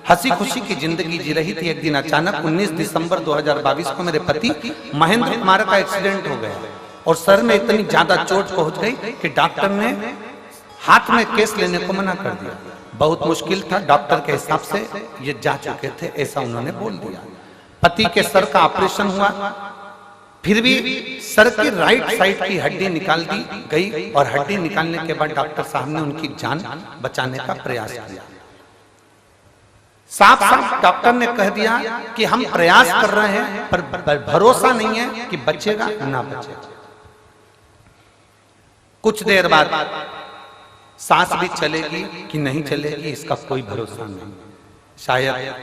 हंसी खुशी की जिंदगी जी रही थी। एक दिन अचानक 19 दिसंबर 2022 को मेरे पति महेंद्र कुमार का एक्सीडेंट हो गया और सर में इतनी ज्यादा चोट पहुंच गई कि डॉक्टर ने हाथ में केस लेने को मना कर दिया। बहुत मुश्किल था, डॉक्टर के हिसाब से ये जा चुके थे, ऐसा उन्होंने बोल दिया। पति के सर का ऑपरेशन हुआ, फिर भी सर की राइट साइड की हड्डी निकाल दी गई और हड्डी निकालने के बाद डॉक्टर साहब ने उनकी जान बचाने का प्रयास किया। साफ साफ डॉक्टर ने कह दिया कि हम प्रयास कर रहे हैं पर भरोसा नहीं है कि बचेगा ना बचेगा। कुछ देर बाद सांस भी चलेगी कि नहीं चलेगी इसका कोई भरोसा नहीं। शायद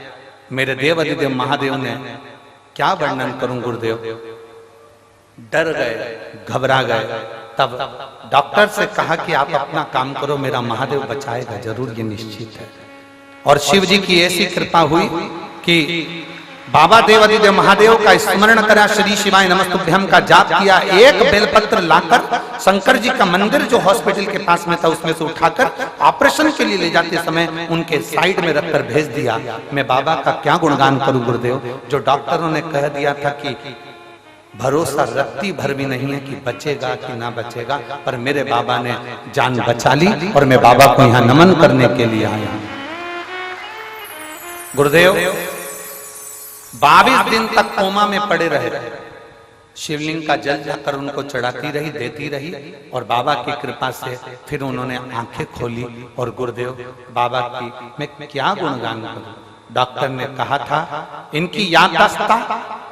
मेरे देव अधिदेव महादेव ने, क्या वर्णन करूं गुरुदेव, डर गए, घबरा गए। तब डॉक्टर से कहा कि आप अपना काम करो, मेरा महादेव बचाएगा जरूर, ये निश्चित है। और शिव जी की ऐसी कृपा हुई कि बाबा देवादिदेव महादेव का स्मरण करा, श्री शिवाय नमस्तुभ्यम का जाप किया। एक बेलपत्र लाकर शंकर जी का मंदिर जो हॉस्पिटल के पास में था उसमें से उठाकर ऑपरेशन के लिए ले जाते समय उनके साइड में रखकर भेज दिया। मैं बाबा का क्या गुणगान करूं गुरुदेव, जो डॉक्टरों ने कह दिया था कि भरोसा रत्ती भर भी नहीं है कि बचेगा कि ना बचेगा, पर मेरे बाबा ने जान बचा ली और मैं बाबा को यहाँ नमन करने के लिए आया हूं। गुरुदेव 22 दिन तक कोमा में पड़े रहे। शिवलिंग का जल जाकर उनको चढ़ाती रही, देती रही और बाबा की कृपा से फिर उन्होंने आंखें खोली। और गुरुदेव बाबा की मैं क्या गुणगान करूं। डॉक्टर ने कहा था इनकी याददाश्त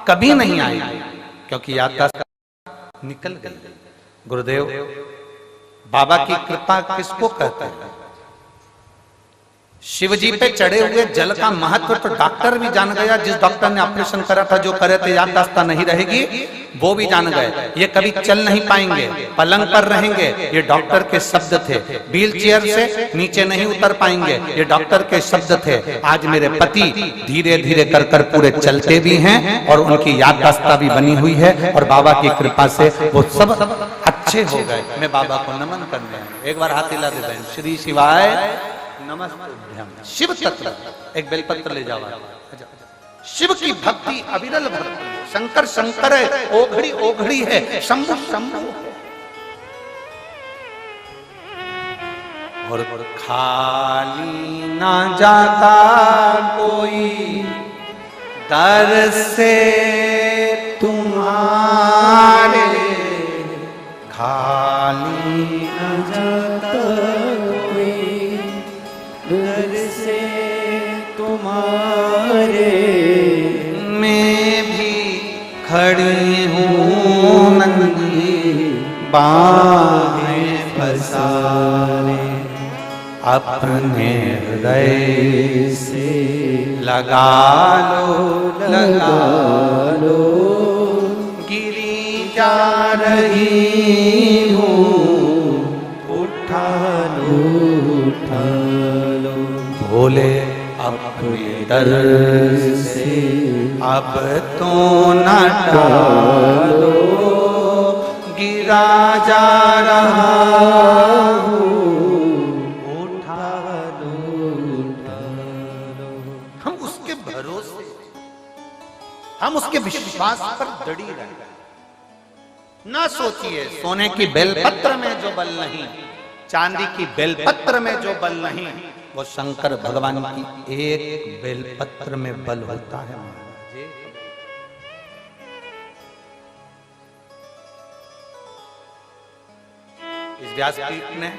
कभी नहीं आएगी क्योंकि याददाश्त निकल गई। गुरुदेव बाबा की कृपा किसको कहते हैं? शिव जी पे चढ़े हुए जल का महत्व तो डॉक्टर भी जान गया, जिस डॉक्टर ने ऑपरेशन करा था, जो करे थे याददाश्त नहीं रहेगी, वो भी जान गए। ये कभी चल नहीं पाएंगे, पलंग पर रहेंगे, ये डॉक्टर के शब्द थे। व्हील चेयर से नीचे नहीं उतर पाएंगे, ये डॉक्टर के शब्द थे। आज मेरे पति धीरे धीरे कर कर पूरे चलते भी हैं और उनकी याददाश्त भी बनी हुई है, और बाबा की कृपा से वो सब अच्छे हो गए। मैं बाबा को नमन करने आया। एक बार हाथ हिला दे बहन, श्री शिवाय नमस्ते। शिव तत्व एक बेलपत्र ले जाओ। शिव की भक्ति अविरल भक्ति है। शंकर शंकर है, ओघड़ी ओघड़ी है, शंभु शंभु है। और खाली ना जाता कोई दर से तुम्हारे, खाली ना जाता दर से तुम्हारे, मैं भी खड़ी हूँ नंगी बाहें पसारे, अपने हृदय से लगा लो, गिरी जा रही हूँ, उठा लो भोले अपने दर से, अब तो न टालो, गिरा जा रहा हूँ, उठा लो। हम उसके भरोसे, हम उसके विश्वास पर दड़ी रहे। ना सोचिए सोने की बेलपत्र में जो बल नहीं, चांदी की बेलपत्र में जो बल नहीं, वो शंकर भगवान की एक बेलपत्र में बल होता है। इस व्यासपीठ ने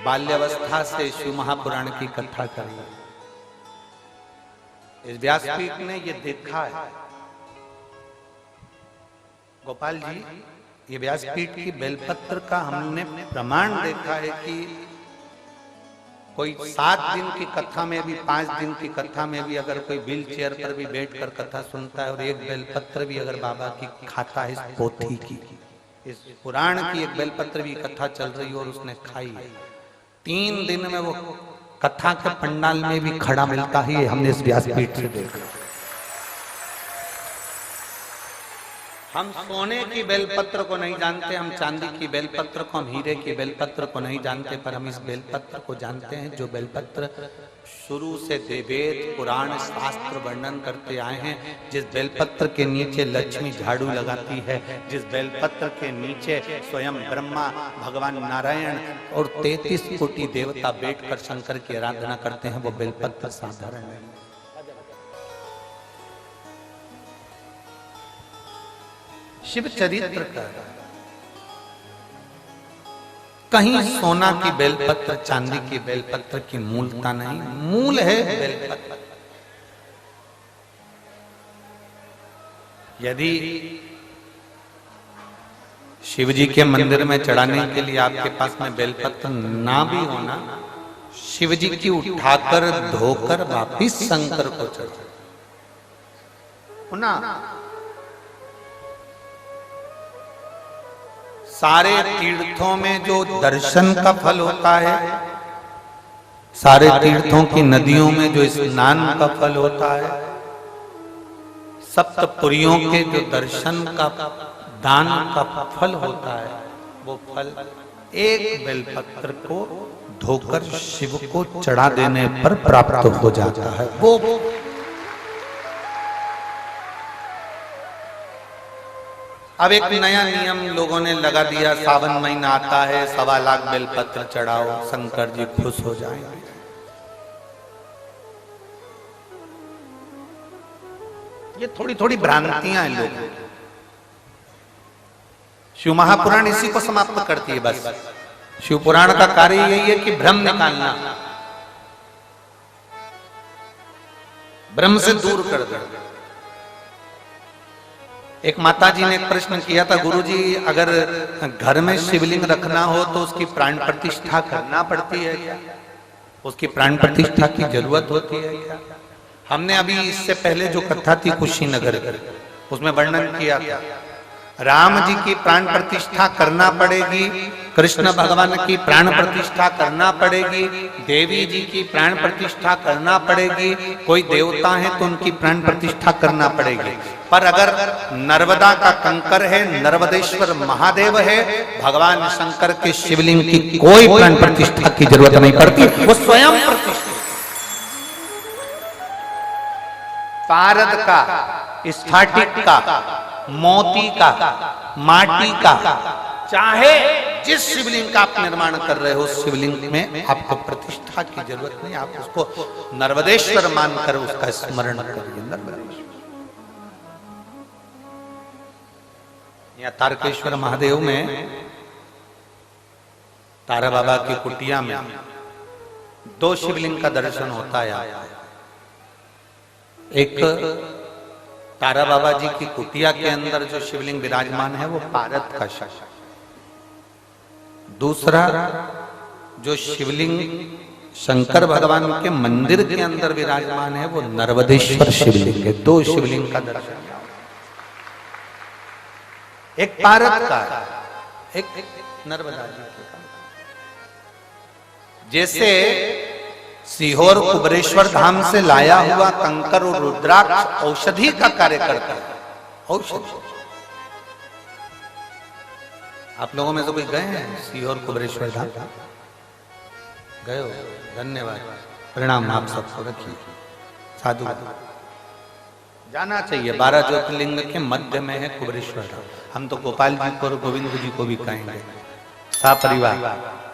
बाल्यावस्था से शिव महापुराण की कथा करी। इस व्यासपीठ ने ये देखा है, गोपाल जी, ये व्यासपीठ की बेलपत्र का हमने प्रमाण देखा है कि कोई 7 दिन की कथा में भी, 5 दिन की कथा में भी अगर कोई व्हील चेयर पर भी बैठकर कथा सुनता है और एक बेलपत्र भी अगर बाबा की खाता है, इस पोथी की, इस पुराण की एक बेलपत्र भी कथा चल रही और उसने खाई है, 3 दिन में वो कथा के पंडाल में भी खड़ा मिलता है। हमने इस व्यासपीठ से देखा। हम सोने की बेलपत्र को नहीं जानते, हम चांदी की बेलपत्र को, हम हीरे की बेलपत्र को नहीं जानते, पर हम इस बेलपत्र को जानते हैं जो बेलपत्र शुरू से वेद पुराण शास्त्र वर्णन करते आए हैं। जिस बेलपत्र के नीचे लक्ष्मी झाड़ू लगाती है, जिस बेलपत्र के नीचे स्वयं ब्रह्मा, भगवान नारायण और 33 कोटि देवता बैठकर शंकर की आराधना करते हैं, वो बेलपत्र साधारण है। शिव चरित्र का कहीं सोना की बेलपत्र, चांदी की बेलपत्र की मूलता नहीं, मूल है बेलपत्र। यदि शिव जी के मंदिर में चढ़ाने के लिए आपके पास में बेलपत्र ना भी होना, शिव जी की उठाकर धोकर वापिस शंकर को चढ़ा होना। सारे तीर्थों में जो दर्शन का फल होता है, सारे तीर्थों की नदियों में जो स्नान का फल होता है, सप्तपुरियों के जो दर्शन का, दान का फल होता है, वो फल एक बेलपत्र को धोकर शिव को चढ़ा देने पर प्राप्त हो जाता है। वो अब एक नया नियम लोगों ने लगा दिया, सावन महीना आता है, 1.25 लाख बेलपत्र चढ़ाओ, शंकर जी खुश हो जाएंगे। ये थोड़ी थोड़ी भ्रांतियां हैं लोगों की। शिव महापुराण इसी को समाप्त करती है बस। शिव पुराण का कार्य यही है कि भ्रम निकालना, भ्रम से दूर कर दो। एक माता जी ने एक प्रश्न किया था, गुरुजी अगर घर में शिवलिंग रखना हो तो उसकी प्राण प्रतिष्ठा करना पड़ती है क्या? उसकी प्राण प्रतिष्ठा की जरूरत होती है क्या? हमने अभी इससे पहले जो कथा थी कुशीनगर की, उसमें वर्णन किया था राम जी की प्राण प्रतिष्ठा करना पड़ेगी, कृष्ण भगवान की प्राण प्रतिष्ठा करना पड़ेगी, देवी जी की प्राण प्रतिष्ठा करना पड़ेगी, कोई देवता है तो उनकी प्राण प्रतिष्ठा करना पड़ेगी। पर अगर नर्मदा का कंकर है, नर्मदेश्वर महादेव है, भगवान शंकर के शिवलिंग की कोई प्राण प्रतिष्ठा की जरूरत नहीं पड़ती, वो स्वयं प्रतिष्ठा। पारद का, स्फटिक का, मोती का, माटी का, चाहे जिस शिवलिंग का आप निर्माण कर रहे हो, उस शिवलिंग में आपको प्रतिष्ठा की जरूरत नहीं, आप उसको नर्मदेश्वर मानकर उसका स्मरण करिए। नर्मदेश्वर या तारकेश्वर महादेव में तारा बाबा की कुटिया में 2 शिवलिंग का दर्शन होता है। एक तारा बाबा जी की कुटिया के अंदर जो शिवलिंग विराजमान है वो पारद का शिव, दूसरा जो शिवलिंग शंकर भगवान के मंदिर के अंदर विराजमान है वो नर्मदेश्वर शिवलिंग है। 2 शिवलिंग का दर्शन, एक पारद का, एक नर्मदा जी का। जैसे सीहोर कुबरेश्वर धाम से लाया हुआ कंकर और रुद्राक्ष औषधि का कार्य करता है। औषधि, आप लोगों में तो कोई गए हैं सीहोर कुबरेश्वर धाम? गए हो? धन्यवाद, प्रणाम आप सबको, रखिए साधु। जाना चाहिए, 12 ज्योतिर्लिंग के मध्य में है कुबरेश्वर धाम। हम तो गोपाल जी को और गोविंद जी को भी कहेंगे, सपरिवार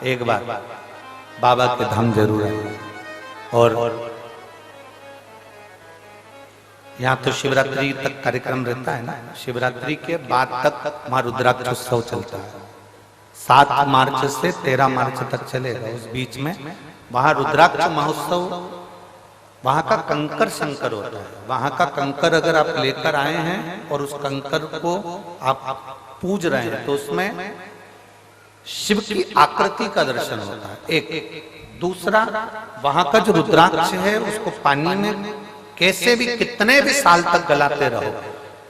एक बार बाबा के धाम जरूर आएंगे। और यहाँ तो शिवरात्रि तक कार्यक्रम रहता है ना, शिवरात्रि के बाद तक वहां रुद्राक्ष उत्सव चलता है। 7 मार्च से 13 मार्च तक चलेगा। उस बीच में वहां रुद्राक्ष महोत्सव, वहां का कंकर शंकर होता है। वहां का कंकर अगर आप लेकर आए हैं और उस कंकर को आप पूज रहे हैं तो उसमें शिव की आकृति का दर्शन होता है। एक दूसरा, वहां का जो रुद्राक्ष है उसको पानी में कैसे भी कितने भी साल तक गलाते रहो,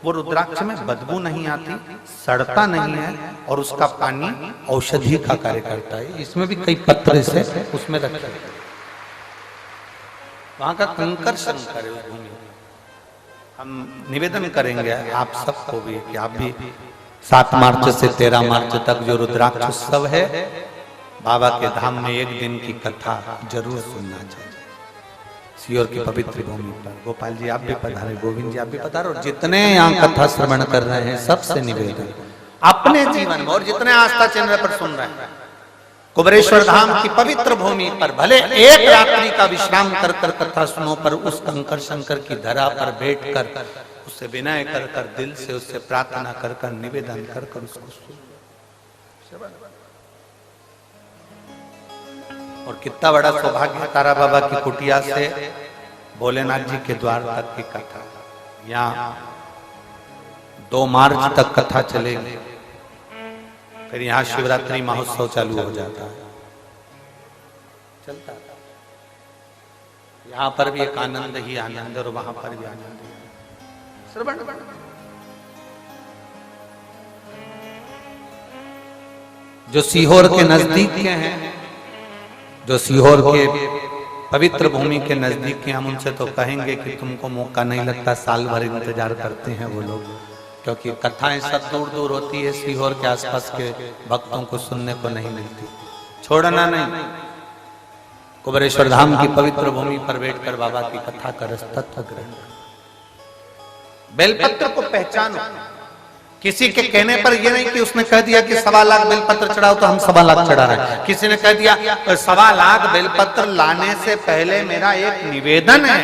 वो रुद्राक्ष में बदबू नहीं आती, सड़ता नहीं है, और उसका पानी औषधि का कार्य करता है। इसमें भी कई पत्र से उसमें रखे, वहां का कंकर शंकर है उस भूमि। हम निवेदन करेंगे आप सबको भी कि आप भी 7 मार्च से 13 मार्च तक जो रुद्राक्ष उत्सव है, बाबा के धाम में एक दिन की कथा जरूर सुनना चाहिए। सीहोर की पवित्र भूमि पर गोपाल जी आप भी पधारे, गोविंद जी आप भी पधारो, और जितने यहाँ कथा श्रवण कर रहे हैं सबसे निवेदन अपने जीवन में, और जितने आस्था चैनल पर सुन रहे हैं, कुबरेश्वर धाम की पवित्र भूमि पर भले एक रात्रि का विश्राम कर कर कथा सुनो, पर उस कंकर शंकर की धरा पर बैठ कर उससे विनय कर कर, दिल से उससे प्रार्थना कर कर, निवेदन कर कर उसको सुनो। और कितना बड़ा सौभाग्य, तारा बाबा की कुटिया से भोलेनाथ जी के द्वार तक की कथा। यहाँ 2 मार्च तक कथा चलेगी, फिर यहाँ शिवरात्रि महोत्सव चालू हो जाता है, चलता है। यहाँ पर भी एक आनंद ही आनंद, और वहां पर भी आनंद ही श्रवण। जो सीहोर के नजदीक के हैं, जो सीहोर के पवित्र भूमि के नजदीक के, हम उनसे तो कहेंगे कि तुमको मौका नहीं लगता, साल भर इंतजार करते हैं वो लोग, क्योंकि कथाएं सब दूर दूर होती है, सीहोर के आसपास के भक्तों को सुनने को नहीं मिलती। छोड़ना नहीं, कुबरेश्वर धाम की पवित्र भूमि पर बैठकर बाबा की कथा का रस तत्व ग्रहण। बेलपत्र को पहचानो, किसी के कहने पर यह नहीं कि उसने कह दिया कि 1.25 लाख बेलपत्र चढ़ाओ तो हम 1.25 लाख चढ़ा रहे हैं। किसी ने कह दिया 1.25 लाख बेलपत्र लाने से पहले मेरा एक निवेदन है,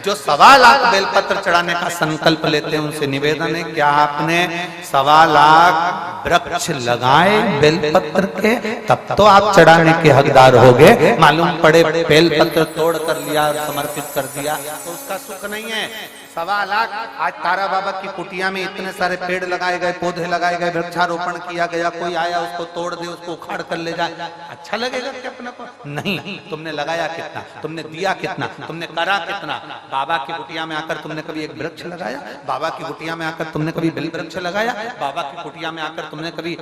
जो 1.25 लाख बेलपत्र चढ़ाने का संकल्प लेते हैं उनसे निवेदन है, क्या आपने 1.25 लाख वृक्ष लगाए बेलपत्र के, तब तो आप चढ़ाने के हकदार हो गए। मालूम पड़े बेलपत्र तोड़ कर लिया और समर्पित कर दिया तो उसका सुख नहीं है। 1.25 लाख आज तारा बाबा की कुटिया में इतने सारे पेड़ लगाए गए, पौधे लगाए गए, वृक्षारोपण किया गया। कोई आया उसको तोड़ दे, उसको उखाड़ कर ले जाए, अच्छा लगेगा क्या अपने को? नहीं। तुमने लगाया कितना, तुमने दिया कितना, तुमने करा कितना? बाबा की कुटिया में आकर तुमने कभी एक वृक्ष लगाया? बाबा की कुटिया में आकर तुमने कभी बेल वृक्ष लगाया? बाबा की कुटिया में आकर तुमने कभी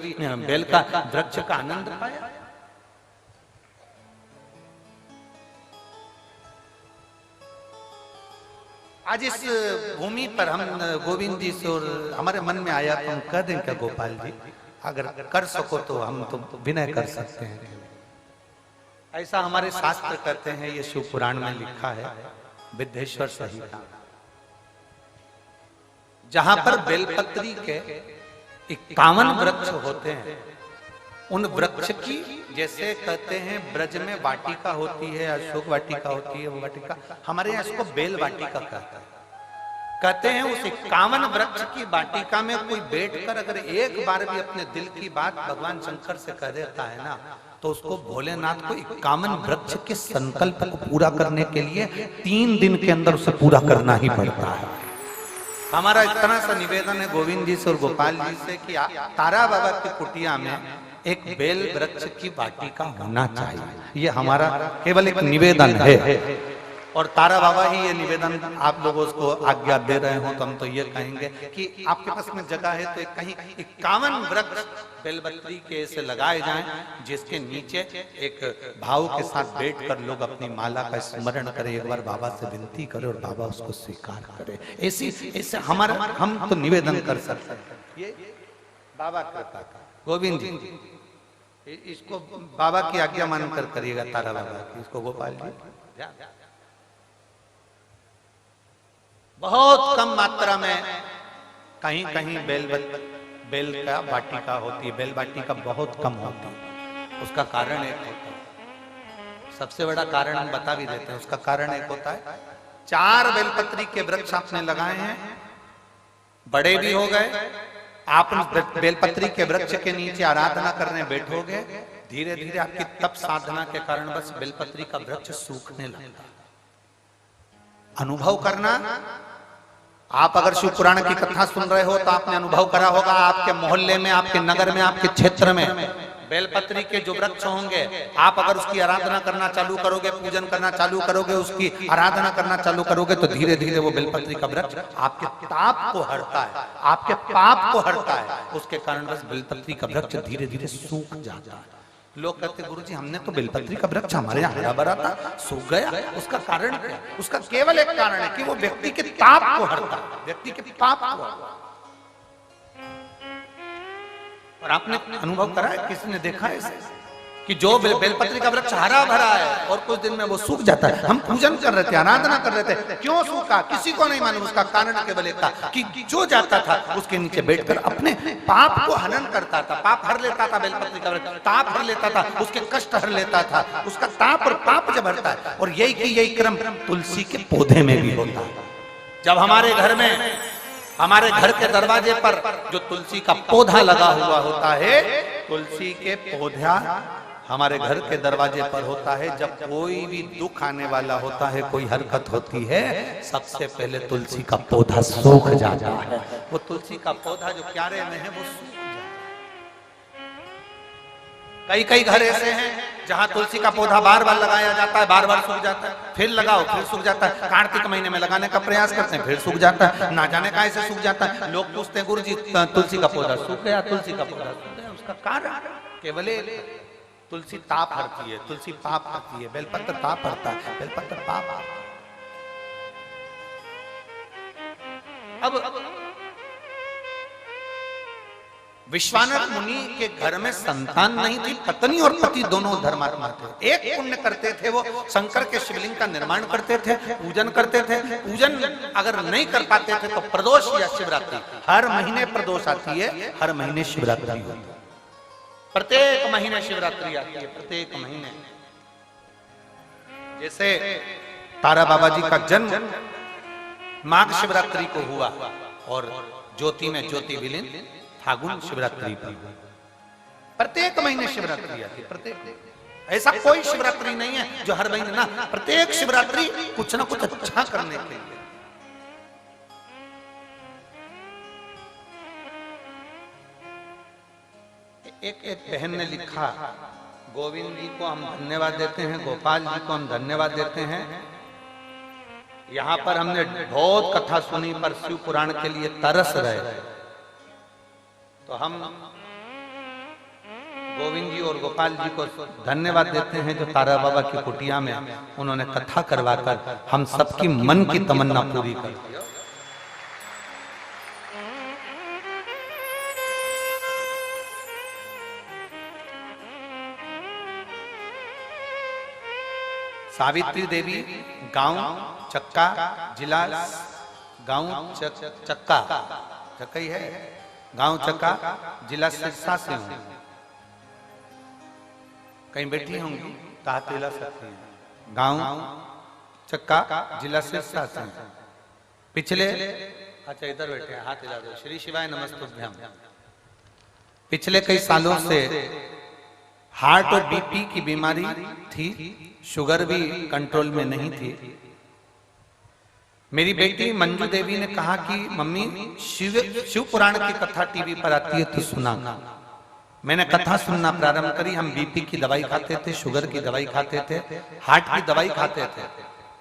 बेल का वृक्ष का आनंद पाया? आज इस भूमि पर हम गोविंद जी से और हमारे मन में आया तो हम कह दें क्या गोपाल जी, अगर कर सको तो हम तो विनय कर सकते हैं। ऐसा हमारे शास्त्र कहते हैं, ये शिव पुराण में लिखा है, विद्येश्वर संहिता, जहां पर बेलपत्री के 51 वृक्ष होते हैं, उन वृक्ष की जैसे कहते हैं ब्रज में वाटिका होती है, अशोक वाटिका होती है, वो वाटिका हमारे यहाँ इसको बेल वाटिका कहते हैं। उस 51 वृक्ष की वाटिका में कोई बैठकर अगर एक बार भी अपने दिल की बात भगवान शंकर से कह देता है ना, तो उसको भोलेनाथ को 51 वृक्ष के संकल्प को पूरा करने के लिए 3 दिन के अंदर उसे पूरा करना ही पड़ता है। हमारा इतना सा निवेदन है गोविंद जी से और गोपाल जी से कि तारा बाबा की कुटिया में एक बेल वृक्ष की वाटिका होना चाहिए। ये हमारा केवल एक निवेदन है, और तारा बाबा ही ये निवेदन आप लोगों को आज्ञा दे रहे हो, तो हम तो ये कहेंगे कि आपके पास में जगह है तो कहीं 51 वृक्ष बेलपत्री के ऐसे लगाए जाएं, जिसके नीचे एक भाव के साथ बैठकर लोग अपनी माला का स्मरण करें, एक बार बाबा से विनती करें और बाबा उसको स्वीकार करे। ऐसे हमारा हम तो निवेदन कर सकते हैं। ये बाबा कृपा का गोविंद जी, इसको बाबा की आज्ञा मानकर करिएगा, तारा बाबा की, इसको गोपाल जी। बहुत कम मात्रा में कहीं कहीं बेल का वाटिका होती है, बेल वाटिका बहुत कम होती है। उसका कारण एक होता है, सबसे बड़ा कारण हम बता भी देते हैं। उसका कारण एक होता है, 4 बेलपत्री के वृक्ष आपने लगाए हैं, बड़े भी हो गए, आप बेलपत्री के वृक्ष के नीचे आराधना करने बैठोगे, धीरे धीरे आपकी तप साधना के कारण बस बेलपत्री का वृक्ष सूखने लगता। अनुभव करना, आप अगर शिव पुराण की कथा सुन रहे हो तो आपने अनुभव करा होगा, आपके मोहल्ले में, आपके नगर में, आपके क्षेत्र में बेलपत्री के जो वृक्ष होंगे, आप अगर उसकी आराधना करना चालू करोगे, पूजन करना चालू करोगे, उसकी आराधना करना चालू करोगे, तो धीरे धीरे वो बेलपत्री का वृक्ष आपके ताप को हरता है, आपके पाप को हरता है। उसके कारण बस बेलपत्री का वृक्ष धीरे धीरे सूख जाता है। लोग कहते गुरुजी हमने तो बेलपत्री का वृक्ष हमारे यहाँ हरा भरा था, सूख गया। उसका कारण क्या? उसका केवल एक कारण है कि वो व्यक्ति के ताप को हरता है, व्यक्ति के पाप को। और आपने अनुभव करा है, किसी ने देखा है इसे कि जो बेलपत्री का वृक्ष हरा भरा है और कुछ दिन में वो सूख जाता है। हम पूजन कर रहे थे, आराधना कर रहे थे, क्यों सूखा किसी को नहीं मालूम। उसका कारण केवल एक था कि जो जाता था उसके नीचे बैठकर अपने पाप को हनन करता था, पाप हर लेता था। बेलपत्री का वृक्ष ताप हर लेता था, उसके कष्ट हर लेता था, उसका ताप और पाप जब हरता है। और यही क्रम तुलसी के पौधे में भी होता है। जब हमारे घर में, हमारे घर के दरवाजे पर जो तुलसी का पौधा लगा हुआ होता है, तुलसी के पौधा हमारे घर के दरवाजे पर होता है। जब कोई भी दुख आने वाला होता है, कोई हरकत होती है, सबसे पहले तुलसी का पौधा सूख जाता है। वो तुलसी का पौधा जो क्यारे में है वो सूख जाता है। कई घर ऐसे हैं जहां तुलसी का पौधा बार बार लगाया जाता है, बार बार सूख जाता है, फिर लगाओ फिर सूख जाता है। कार्तिक महीने में लगाने का प्रयास करते हैं, फिर सूख जाता है, ना जाने का ऐसे सूख जाता है। लोग पूछते हैं गुरुजी तुलसी का पौधा सूख गया, तुलसी का पौधा सूख गया। उसका कारण केवल तुलसी ताप हरती है, तुलसी पाप हरती है। बेलपत्र ताप हरता है, बेलपत्र पाप। अब विश्वानर मुनि के घर में संतान नहीं थी, पत्नी और पति दोनों धर्मात्मा थे। एक पुण्य करते थे, वो शंकर के शिवलिंग का निर्माण करते थे, पूजन करते थे। पूजन अगर नहीं कर पाते थे तो प्रदोष या शिवरात्रि, हर महीने प्रदोष आती है, हर महीने शिवरात्रि होती है, प्रत्येक महीने शिवरात्रि आती है, प्रत्येक महीने। जैसे तारा बाबा जी का जन्म माघ शिवरात्रि को हुआ और ज्योति में ज्योति विलीन फागुन शिवरात्रि पर। प्रत्येक महीने शिवरात्रि आती है, प्रत्येक। ऐसा कोई शिवरात्रि नहीं है जो हर महीने ना, प्रत्येक शिवरात्रि कुछ ना कुछ अच्छा करने के लिए। एक एक बहन ने लिखा, गोविंद जी को हम धन्यवाद देते हैं, गोपाल जी को हम धन्यवाद देते हैं। यहाँ पर हमने बहुत कथा सुनी पर शिव पुराण के लिए तरस रहे, तो हम गोविंद जी और गोपाल जी को धन्यवाद देते हैं जो तारा बाबा की कुटिया में उन्होंने कथा करवाकर हम सबकी मन की तमन्ना पूरी कर दी। सावित्री देवी गांव चक्का, जिला गांव चक्का ही है, गांव चक्का, जिला सिरसा से हूं। कहीं बैठी होंगी तो हाथ हिला सकती हैं। गांव चक्का, जिला सिरसा से। पिछले, अच्छा इधर बैठे हैं, हाथ हिला दो। श्री शिवाय नमस्तुभ्यम। पिछले कई सालों से हार्ट और बीपी की बीमारी थी, शुगर भी कंट्रोल में नहीं थी। मेरी बेटी मंजू देवी ने कहा कि मम्मी शिव पुराण की कथा टीवी पर आती है तो सुना। मैंने कथा सुनना प्रारंभ करी। हम बीपी की दवाई खाते थे, शुगर की दवाई खाते थे, हार्ट की दवाई खाते थे,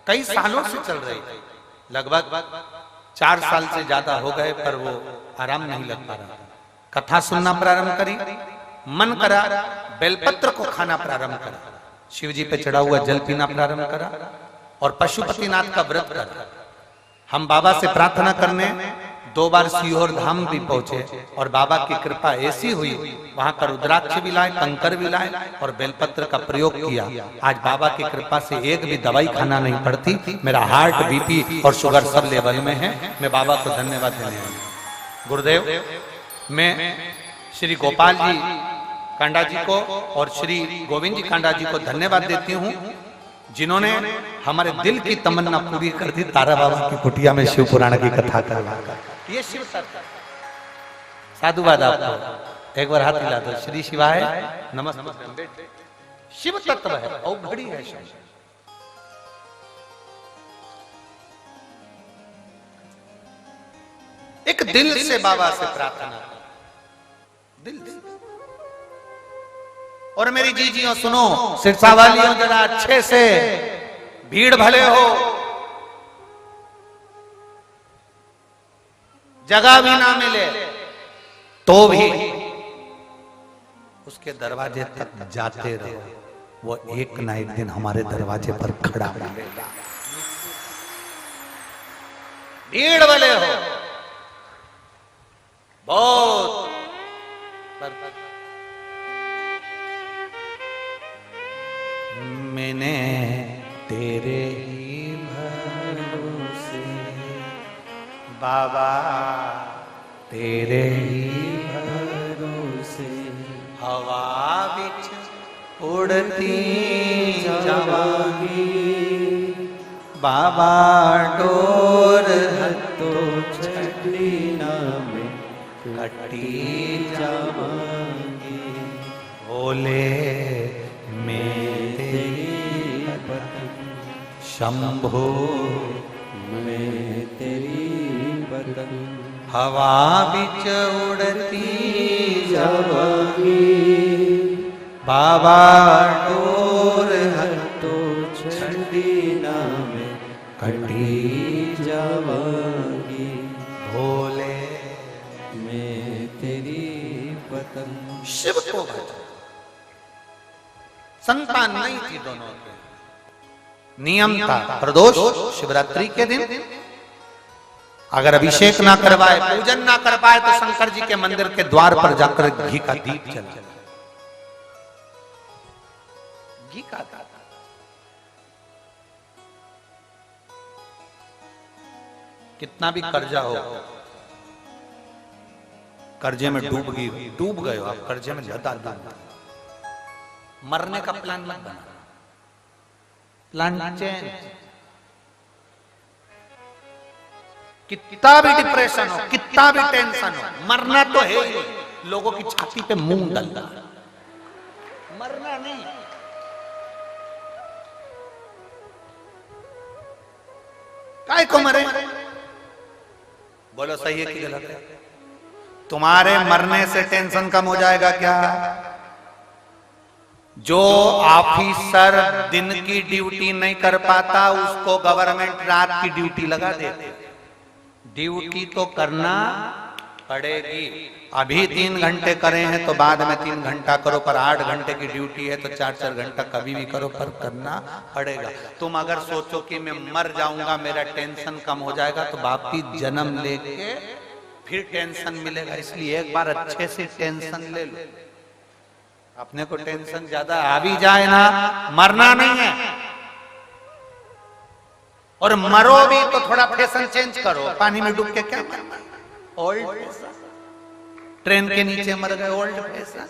कई सालों से चल रही थी। लगभग 4 साल से ज्यादा हो गए पर वो आराम नहीं लग पा रहा। कथा सुनना प्रारंभ करी, मन करा बेलपत्र को खाना प्रारंभ करा, शिव जी पे चढ़ा हुआ जल पीना प्रारंभ करा और पशुपतिनाथ का व्रत करा। हम बाबा से प्रार्थना करने 2 बार सीहोर धाम भी पहुंचे और बाबा की कृपा ऐसी हुई, वहां का रुद्राक्ष भी लाए, कंकर भी लाए और बेलपत्र का प्रयोग किया। आज बाबा की कृपा से एक भी दवाई खाना नहीं पड़ती। मेरा हार्ट, बीपी और शुगर सब लेवल में है। मैं बाबा को धन्यवाद देने वाला हूं। गुरुदेव, मैं श्री गोपाल जी कांडा जी को और श्री गोविंद जी कांडा जी को धन्यवाद देती हूँ, जिन्होंने हमारे दिल की तमन्ना पूरी कर दी। तारा बाबा की कुटिया में शिव पुराण की कथा करवाकर ये शिव तत्व। साधुवाद आपको, एक बार हाथ हिला दो। श्री शिवाय नमस्ते। शिव तत्व है, औघड़ी है शिव। एक दिल से बाबा से प्रार्थना, दिल से। और मेरी जीजियों सुनो, सिरसा वालियों जरा अच्छे से, भीड़ भले हो, जगह भी ना मिले तो भी उसके दरवाजे तक जाते रहो, वो एक ना एक दिन हमारे दरवाजे पर खड़ा मिलेगा। भीड़ भले हो बहुत, मैंने तेरे ही भरोसे बाबा, तेरे ही भरोसे हवा बिच उड़ती जावांगी बाबा, डोर हथो छड़ी ना में कटी जावांगी। भोले शंभो मैं तेरी पतंग हवा बिच उड़ती जावांगी बाबा, डोर हथो छड़ी ना में कटी जावांगी। भोले मैं तेरी पतंग। शिव को संतान नहीं थी दोनों के, नियम था प्रदोष शिवरात्रि के दिन अगर अभिषेक ना करवाए, पूजन ना कर पाए तो शंकर जी के मंदिर के द्वार पर जाकर घी का दीप जला, घी का दाता। कितना भी कर्जा हो, कर्जे में डूब गए हो आप, कर्जे में ज्यादा डूब, मरने का प्लान मत बना, प्लान चेंज। कितना भी डिप्रेशन हो, कितना भी टेंशन हो, मरना तो है ही। लोगों की छाती पे मूंग डालना, मरना नहीं। काय को मरे? बोलो सही है कि गलत है? तुम्हारे मरने से टेंशन कम हो जाएगा क्या? जो ऑफिसर दिन की ड्यूटी नहीं कर पाता उसको गवर्नमेंट रात की ड्यूटी लगा देती। ड्यूटी तो करना पड़ेगी। अभी 3 घंटे करे हैं तो बाद में 3 घंटा करो, पर 8 घंटे की ड्यूटी है तो 4-4 घंटा कभी भी करो, पर करना पड़ेगा। तुम अगर सोचो कि मैं मर जाऊंगा मेरा टेंशन कम हो जाएगा तो वापिस जन्म लेके फिर टेंशन मिलेगा। इसलिए एक बार अच्छे से टेंशन ले लो। अपने को टेंशन ज्यादा आ भी जाए ना, मरना नहीं है। और मरो भी तो थोड़ा फैशन चेंज करो। पानी में डूब के क्या मरना? Old fashion. ट्रेन के नीचे मर गए, ओल्ड फैशन।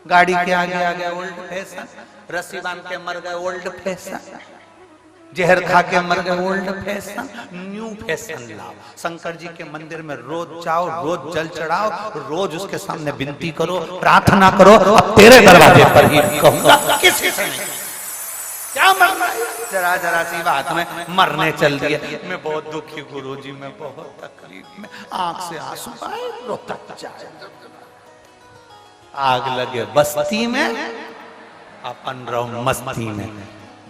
गाड़ी के आगे आ गया, ओल्ड फैशन। रस्सी बांध के मर गए, ओल्ड फैशन। जहर खा के मर गए, ओल्ड फैशन। न्यू फैशन लाओ। शंकर जी के मंदिर में रोज जाओ, रोज जल चढ़ाओ, रोज उसके सामने विनती करो, प्रार्थना करो। अब तेरे दरवाजे पर ही कहूंगा, किसी से नहीं। क्या मरना है? जरा जरा सी बात में मरने चल दिए। मैं बहुत दुखी गुरुजी, मैं बहुत तकलीफ में, आंख से आंसू आए, रोता जाए। आग लगे बस्ती में, अपन रहो मस्ती में।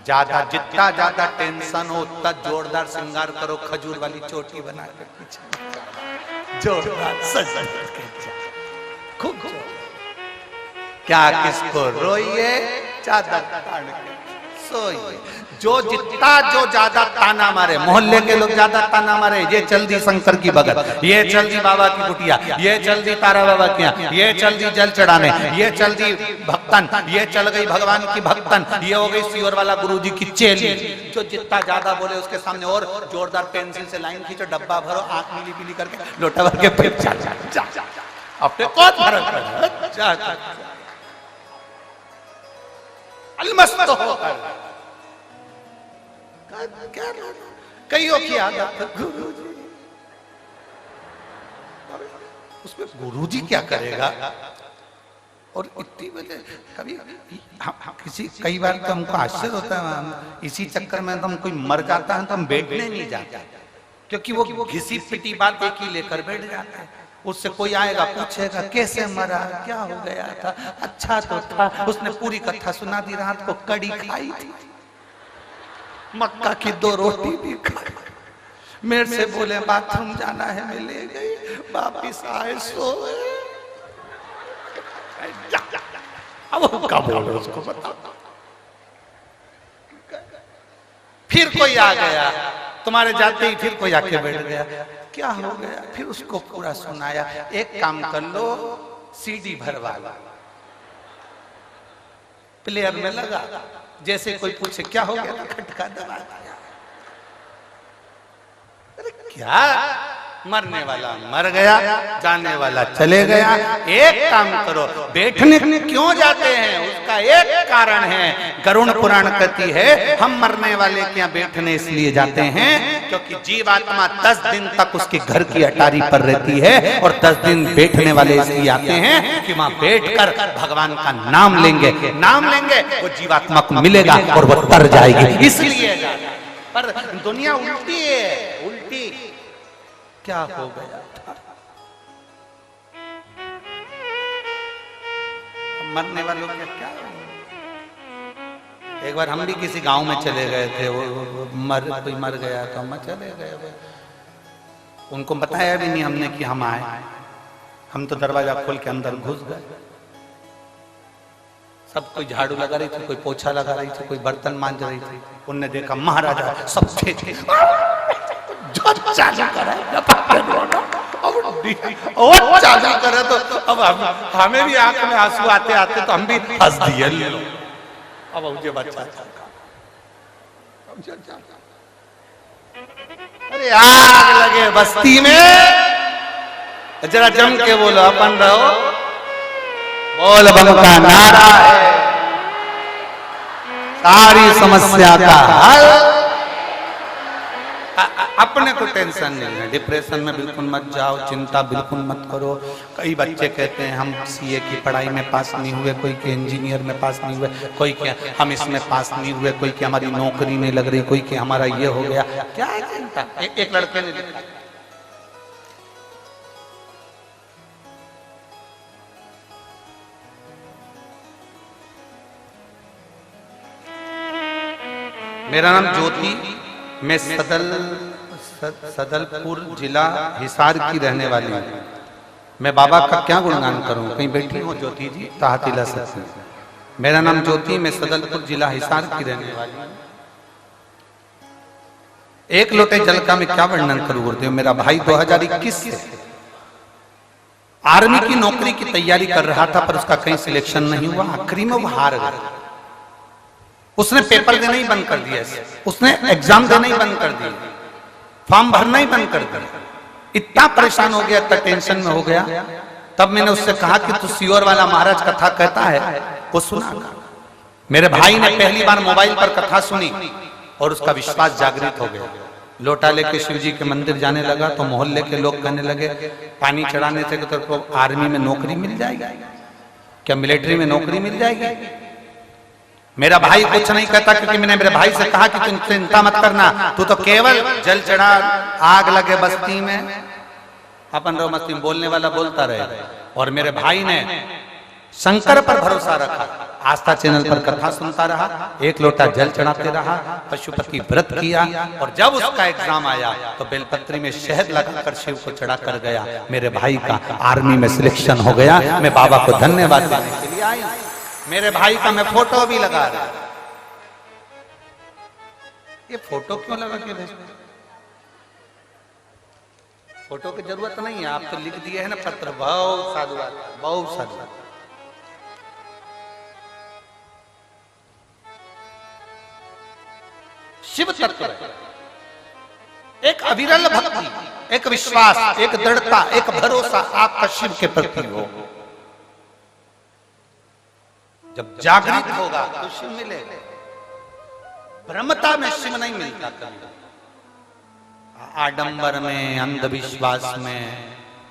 ज्यादा जितना ज्यादा टेंशन हो उतना जोरदार श्रृंगार करो। खजूर वाली चोटी बना के पीछे जोरदार सज के खूब। क्या किसको रोइए, चादर तान के सोइए। जो जितना जो ज्यादा ताना मारे, मोहल्ले के लोग ज्यादा ताना मारे, ये चल दी शंकर की भगत, ये चल दी बाबा की कुटिया, ये चल दी तारा बाबा की, ये चल दी जल चढ़ाने, ये चल दी भक्तन, ये चल गई भगवान की भक्तन, ये हो गई सीवर वाला गुरुजी की चेली। जो जितना ज्यादा बोले उसके सामने और जोरदार पेंसिल से लाइन खींचो, डब्बा भरो, आंख नीली पीली करके लोटा भर के फिर जा अपने कौन फर्क पड़ा। अलमस्त होकर क्या कईयों की आदत गुरुजी, उसमें गुरुजी क्या करेगा? और इतनी वजह कभी किसी कई बार तो हमको आश्चर्य होता है, इसी चक्कर में तो हम कोई मर जाता है तो हम बैठने नहीं जाते, क्योंकि वो घिसी पिटी बात एक ही लेकर बैठ जाता है। उससे कोई आएगा पूछेगा कैसे मरा, क्या हो गया था, अच्छा तो था, उसने पूरी कथा सुना दी, रात को कड़ी खाई थी, मक्का की 2 रोटी भी खाई, मेरे से बोले बाथरूम जाना है, मैं ले गई, वापिस आए सोए। अब कब बोलो उसको बता। फिर कोई आ गया, तुम्हारे जाते ही फिर कोई आके बैठ गया, क्या हो गया? फिर उसको पूरा सुनाया। एक काम कर लो, सीडी भरवा लो, प्लेयर में लगा, जैसे कोई पूछे क्या हो गया, खटका दबा दिया। अरे क्या, मरने वाला मर गया, जाने वाला चले गया। एक काम करो, बैठने क्यों जाते हैं उसका एक कारण है। गरुड़ पुराण कहती है हम मरने वाले के यहाँ बैठने इसलिए जाते हैं क्योंकि जीवात्मा 10 दिन तक उसके घर की अटारी पर रहती है, और 10 दिन बैठने वाले इसलिए आते हैं कि वहां बैठकर भगवान का नाम लेंगे, वो जीवात्मा को मिलेगा और वो तर जाएगी, इसलिए। पर दुनिया उल्टी है, उल्टी। क्या हो गया था? मरने वालों का क्या? एक बार हम भी किसी गांव में चले गए थे, वो कोई मर गया तो हम चले गए, उनको बताया भी नहीं हमने कि हम आए। हम तो दरवाजा खोल के अंदर घुस गए। सब कोई झाड़ू लगा रही थी, कोई पोछा लगा रही थी, कोई बर्तन मांज रही थी। उनने देखा महाराजा सब थे चालू करा, और चालू करा तो अब हमें भी आंख में आंसू आते आते तो हम भी हंस दिए। अब मुझे बच्चा, अरे आग लगे बस्ती में, जरा जम के बोलो, अपन रहो, बोल बम का नारा है सारी समस्या का हल। अपने को टेंशन नहीं है, डिप्रेशन में बिल्कुल मत जाओ, चिंता बिल्कुल मत करो। कई बच्चे कहते हैं हम सीए की पढ़ाई में पास नहीं हुए, कोई के इंजीनियर में पास नहीं हुए, कोई के हम इसमें पास नहीं हुए, कोई के हमारी नौकरी नहीं लग रही, कोई के हमारा ये हो गया। क्या है चिंता? एक लड़के ने लिखा, मेरा नाम ज्योति, मैं सदलपुर जिला हिसार की रहने वाली हूँ। मैं बाबा का क्या गुणगान करूं, कहीं बैठी हो ज्योति जी ताहतिला सकती। मेरा नाम ज्योति, मैं सदलपुर जिला हिसार की रहने वाली हूँ। एक लोटे जल का मैं क्या वर्णन करूं गुरुदेव। मेरा भाई 2021 से आर्मी की नौकरी की तैयारी कर रहा था, पर उसका कहीं सिलेक्शन नहीं हुआ। आखिरी में वो हार गया। उसने पेपर देना ही बंद कर दिया, उसने एग्जाम देना ही बंद कर दिया, फॉर्म भरना ही बंद कर दिया। इतना परेशान हो गया, इतना टेंशन में हो गया। तब मैंने उससे कहा कि तू सियोर वाला महाराज कथा कहता है वो सुना। मेरे भाई ने पहली बार मोबाइल पर कथा सुनी और उसका विश्वास जागृत हो गया। लोटा लेके शिव जी के मंदिर जाने लगा तो मोहल्ले के लोग कहने लगे पानी चढ़ाने से तो को आर्मी में नौकरी मिल जाएगी क्या, मिलिट्री में नौकरी मिल जाएगी। मेरा भाई कुछ नहीं कहता, क्योंकि मैंने मेरे भाई से कहा कि तुम चिंता मत करना, तू तो केवल जल चढ़ा, आग लगे बस्ती में, अपन रो मस्ती में बोलने वाला बोलता रहे। और मेरे भाई ने शंकर पर भरोसा रखा, आस्था चैनल पर कथा सुनता रहा, एक लोटा जल चढ़ाते रहा, पशुपति व्रत किया। और जब उसका एग्जाम आया तो बेलपत्री में शहद लगाकर शिव को चढ़ा कर गया। मेरे भाई का आर्मी में सिलेक्शन हो गया। मैं बाबा को धन्यवाद देने के लिए आया। मेरे भाई का मैं फोटो भी लगा रहा। ये फोटो क्यों लगा के भेजते? फोटो की जरूरत नहीं है, आप तो लिख दिए है ना पत्र। बहुत साधुवाद, बहुत साधुवाद। शिव तत्व एक अविरल भक्ति, एक विश्वास, एक दृढ़ता, एक भरोसा आपका शिव के प्रति हो। जब जागृत होगा तो शिव मिलेगा। ब्रह्मता में शिव नहीं मिलता कभी। आडंबर में, अंधविश्वास में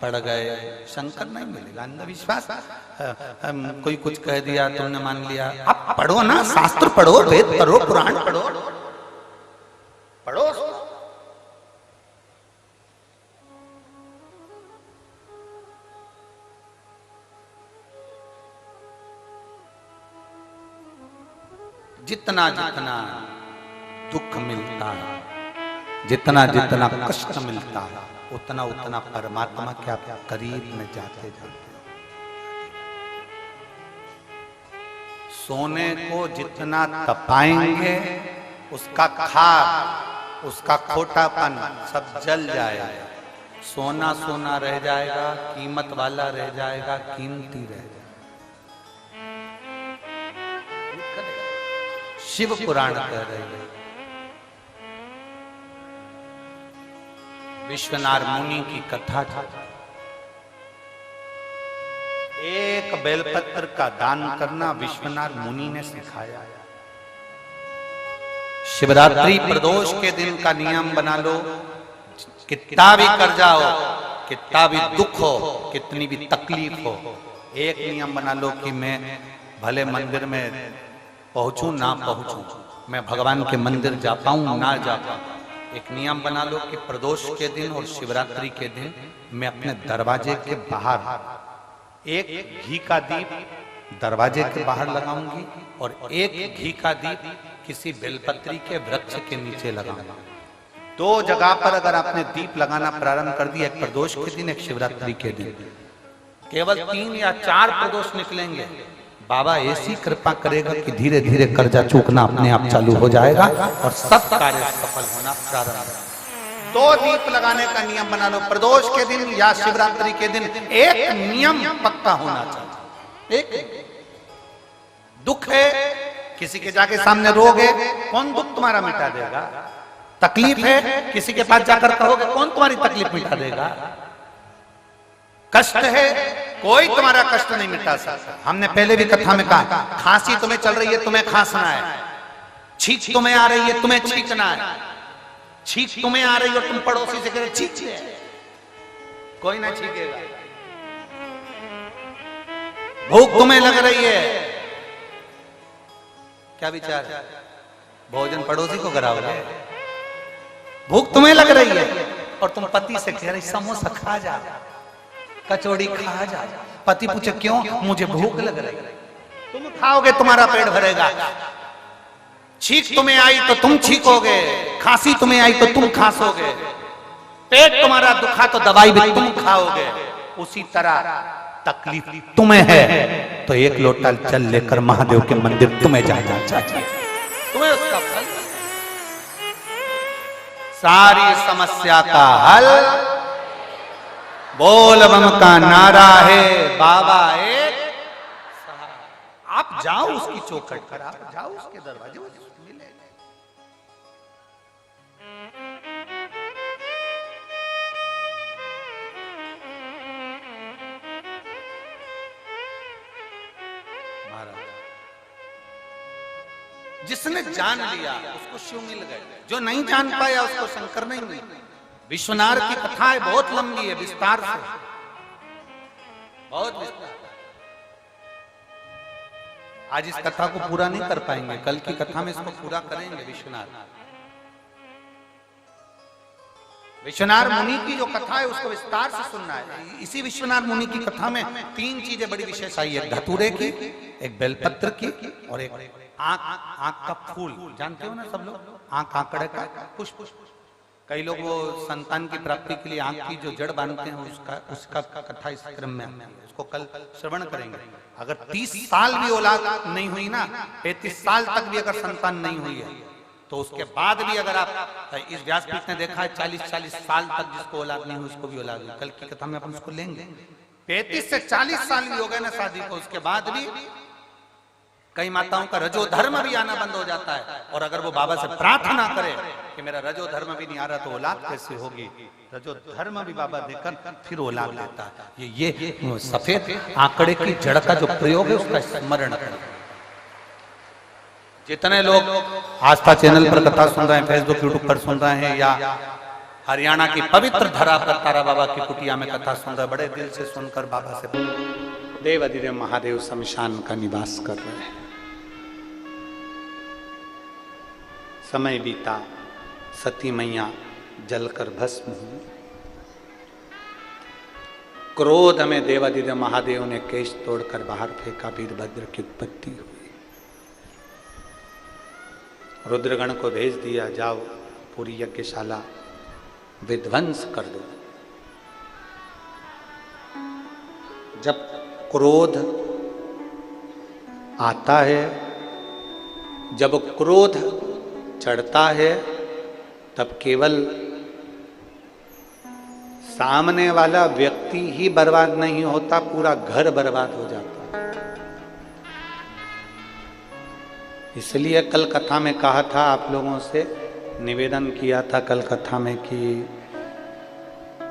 पड़ गए, शंकर नहीं मिलेगा। अंधविश्वास कोई कुछ कह दिया तुमने मान लिया। आप पढ़ो ना, शास्त्र पढ़ो, वेद पढ़ो, पुराण पढ़ो, पढ़ो। जितना जितना दुख मिलता है, जितना जितना कष्ट मिलता है, उतना उतना परमात्मा के आप करीब में जाते जाते। सोने को जितना तपाएंगे उसका खार, उसका खोटापन सब जल जाएगा। सोना सोना रह जाएगा, कीमत वाला रह जाएगा, कीमती रह जाएगा। शिव पुराण कह रहे हैं। विश्वनाथ मुनि की कथा था। एक बेलपत्र का दान करना विश्वनाथ मुनि ने सिखाया। शिवरात्रि प्रदोष के दिन का नियम बना लो। कितना भी कर्जा हो, कितना भी दुख हो, कितनी भी तकलीफ हो, एक नियम बना लो कि मैं भले मंदिर में पहुंचूं ना पहुंचूं, मैं भगवान के मंदिर जा पाऊं ना जा पाऊं। एक नियम बना लो कि प्रदोष के दिन और शिवरात्रि के दिन मैं अपने दरवाजे के बाहर एक घी का दीप दरवाजे के बाहर लगाऊंगी और एक घी का दीप किसी बेलपत्री के वृक्ष के नीचे लगाऊंगा। दो जगह पर अगर आपने दीप लगाना प्रारंभ कर दिया, एक प्रदोष के दिन, एक शिवरात्रि के दिन, केवल 3 या 4 प्रदोष निकलेंगे, बाबा ऐसी कृपा करेगा कि धीरे धीरे कर्जा चूकना अपने आप चालू हो जाएगा और सब कार्य सफल होना प्रारंभ। 2 दीप लगाने का नियम बना लो। प्रदोष के दिन या शिवरात्रि के दिन एक नियम पक्का होना चाहिए। एक दुख है, किसी के जाके सामने रोगे, कौन दुख तुम्हारा मिटा देगा? तकलीफ है, किसी के पास जाकर कहोगे, कौन तुम्हारी तकलीफ मिटा देगा? कष्ट है, कोई तुम्हारा कष्ट नहीं मिटा सकता। हमने पहले भी कथा में कहा, खांसी तुम्हें चल रही है, तुम्हें खांसना है। छींक तुम्हें आ रही है, तुम्हें छींकना है। छींक तुम्हें आ रही है और तुम पड़ोसी से कह रहे छींक ले, कोई ना छींकेगा। भूख तुम्हें लग रही है, क्या विचार है? भोजन पड़ोसी को कराओगे? भूख तुम्हें लग रही है और तुम पति से कह रही समोसा खा जा, कचौड़ी खा जा। पति पूछे क्यों? मुझे भूख लग रही है। तुम खाओगे, तुम्हारा पेट भरेगा। छींक तुम्हें आई तो तुम छींकोगे, खांसी तुम्हें आई तो तुम खांसोगे, पेट तुम्हारा दुखा तो दवाई भी तुम खाओगे। उसी तरह तकलीफ तुम्हें है तो एक लोटा जल लेकर महादेव के मंदिर तुम्हें जाना चाहिए, तुम्हें उसका फल। सारी समस्या का हल बोल बम का नारा है, बाबा एक। आप जाओ उसकी चौखट पर, आप जाओ उसके दरवाजे पर, मिलेगा। जिसने जान लिया उसको शिव मिल गए, जो नहीं जान पाया उसको शंकर नहीं मिले। विश्वनाथ की कथाएं बहुत लंबी है, विस्तार से, बहुत विस्तार। आज इस कथा को पूरा नहीं कर पाएंगे, कल की कथा में इसको पूरा करेंगे। विश्वनाथ मुनि की जो कथा है उसको विस्तार से सुनना है। इसी विश्वनाथ मुनि की कथा में 3 चीजें बड़ी विशेष आई है, धतूरे की, एक बेलपत्र की और एक आंख का फूल। जानते हो ना सब लोग, आंख आंकड़े का पुष्प। कई लोग वो संतान की प्राप्ति के लिए आंख की जो जड़ बांधते हैं उसका कथा इस क्रम में आती है, उसको कल श्रवण करेंगे। अगर 30 साल भी औलाद नहीं हुई ना, 35 साल तक भी अगर संतान नहीं हुई है, तो उसके बाद भी अगर आप, इस व्यासपीठ ने देखा है 40-40 साल तक जिसको औलाद नहीं हुई उसको भी औलाद हुई। कल की कथा में अपन उसको लेंगे। 35 से 40 साल भी हो गए ना शादी को, उसके बाद भी कई माताओं का रजो धर्म भी आना बंद हो जाता है। और अगर वो बाबा से प्रार्थना करे कि मेरा रजो धर्म भी नहीं आ रहा तो औलाद कैसे होगी, रजो धर्म भी बाबा देकर फिर औलाद देता है। ये सफेद आंकड़े की जड़ का जो प्रयोग है उसका स्मरण करें। जितने लोग आस्था चैनल पर कथा सुन रहे हैं, फेसबुक यूट्यूब पर सुन रहे हैं, या हरियाणा की पवित्र धरा पर तारा बाबा की कुटिया में कथा सुन रहे, बड़े दिल से सुनकर बाबा से देव अधिदेव महादेव शमशान का निवास कर रहे हैं। समय बीता, सती मैया जलकर भस्म हुई। क्रोध में देवाधिदेव महादेव ने केश तोड़कर बाहर फेंका, वीरभद्र की उत्पत्ति हुई। रुद्रगण को भेज दिया, जाओ पूरी यज्ञशाला विध्वंस कर दो। जब क्रोध आता है, जब क्रोध चढ़ता है, तब केवल सामने वाला व्यक्ति ही बर्बाद नहीं होता, पूरा घर बर्बाद हो जाता है। इसलिए कल कथा में कहा था, आप लोगों से निवेदन किया था कल कथा में कि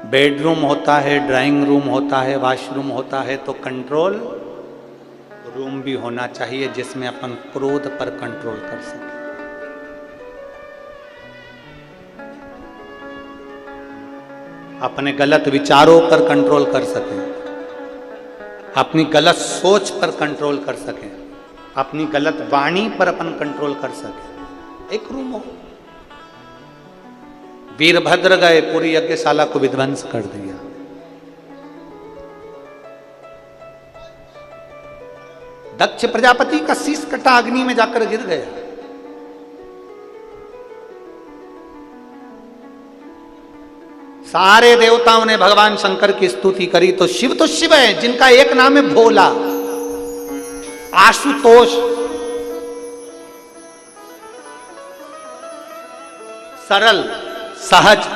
बेडरूम होता है, ड्राइंग रूम होता है, वॉशरूम होता है, तो कंट्रोल रूम भी होना चाहिए जिसमें अपन क्रोध पर कंट्रोल कर सकें। अपने गलत विचारों पर कंट्रोल कर सकें, अपनी गलत सोच पर कंट्रोल कर सकें, अपनी गलत वाणी पर अपन कंट्रोल कर सकें। एक रूम हो। वीरभद्र गए, पूरी यज्ञशाला को विध्वंस कर दिया। दक्ष प्रजापति का शीश कटा अग्नि में जाकर गिर गया। सारे देवताओं ने भगवान शंकर की स्तुति करी, तो शिव है जिनका एक नाम है भोला, आशुतोष, सरल, सहज।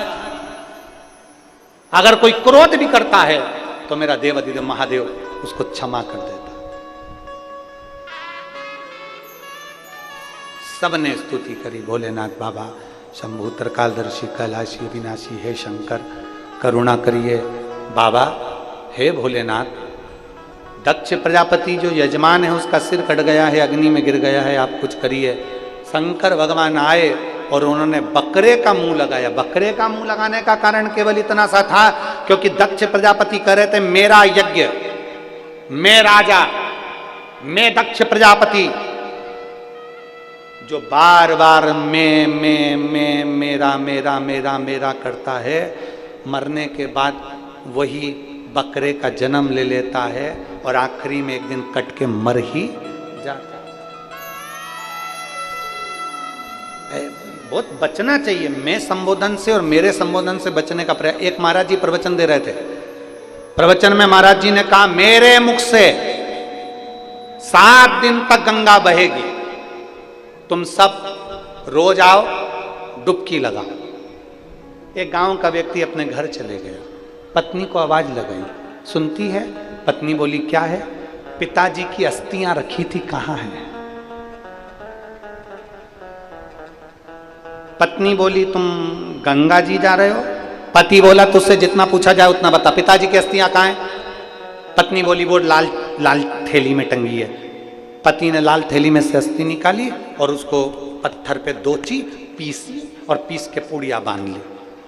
अगर कोई क्रोध भी करता है तो मेरा देवाधिदेव महादेव उसको क्षमा कर देता। सबने स्तुति करी, भोलेनाथ बाबा, शंभु त्रिकालदर्शी, कैलाशी, विनाशी, हे शंकर करुणा करिए। बाबा, हे भोलेनाथ, दक्ष प्रजापति जो यजमान है उसका सिर कट गया है, अग्नि में गिर गया है, आप कुछ करिए। शंकर भगवान आए और उन्होंने बकरे का मुंह लगाया। बकरे का मुंह लगाने का कारण केवल इतना सा था क्योंकि दक्ष प्रजापति कह रहे थे, मेरा यज्ञ, मैं राजा, मैं दक्ष प्रजापति, जो बार बार मैं मेरा मेरा मेरा मेरा करता है, मरने के बाद वही बकरे का जन्म ले लेता है और आखिरी में एक दिन कट के मर ही जाता है। बहुत बचना चाहिए। मैं संबोधन से और मेरे संबोधन से बचने का प्रयास। एक महाराज जी प्रवचन दे रहे थे, प्रवचन में महाराज जी ने कहा मेरे मुख से 7 दिन तक गंगा बहेगी, तुम सब रोज आओ डुबकी लगाओ। एक गांव का व्यक्ति अपने घर चले गया, पत्नी को आवाज लगाई, सुनती है। पत्नी बोली क्या है? पिताजी की अस्थियां रखी थी, कहां है? पत्नी बोली तुम गंगा जी जा रहे हो? पति बोला तुझसे जितना पूछा जाए उतना बता, पिताजी की अस्थियां कहां हैं? पत्नी बोली वो लाल लाल थैली में टंगी है। पति ने लाल थैली में से अस्थि निकाली और उसको पत्थर पे दोची, पीसी और पीस के पूड़िया बांध ली।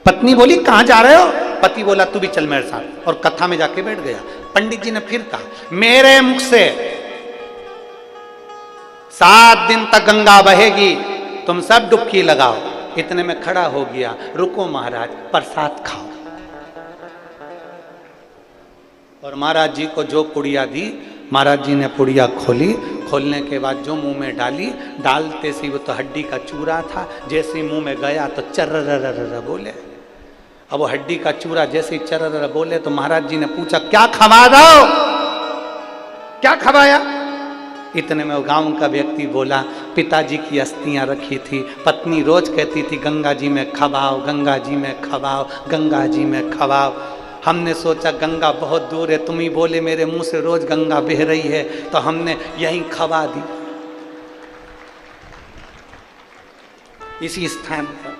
पत्नी बोली कहां जा रहे हो? पति बोला तू भी चल मेरे साथ, और कथा में जाके बैठ गया। पंडित जी ने फिर कहा मेरे मुख से 7 दिन तक गंगा बहेगी, तुम सब डुबकी लगाओ। इतने में खड़ा हो गया, रुको महाराज प्रसाद खाओ। और महाराज जी को जो पुड़िया दी, महाराज जी ने पुड़िया खोली। खोलने के बाद जो मुंह में डाली, डालते सी वो तो हड्डी का चूरा था। जैसे मुंह में गया तो चर्र बोले। अब वो हड्डी का चूरा जैसे ही चर्र बोले तो महाराज जी ने पूछा क्या खवा दो, क्या खवाया? इतने में वो गांव का व्यक्ति बोला पिताजी की अस्थियां रखी थी, पत्नी रोज कहती थी गंगा जी में खवाओ, गंगा जी में खवाओ, गंगा जी में खवाओ। हमने सोचा गंगा बहुत दूर है, तुम ही बोले मेरे मुंह से रोज गंगा बह रही है, तो हमने यहीं खवा दी इसी स्थान पर।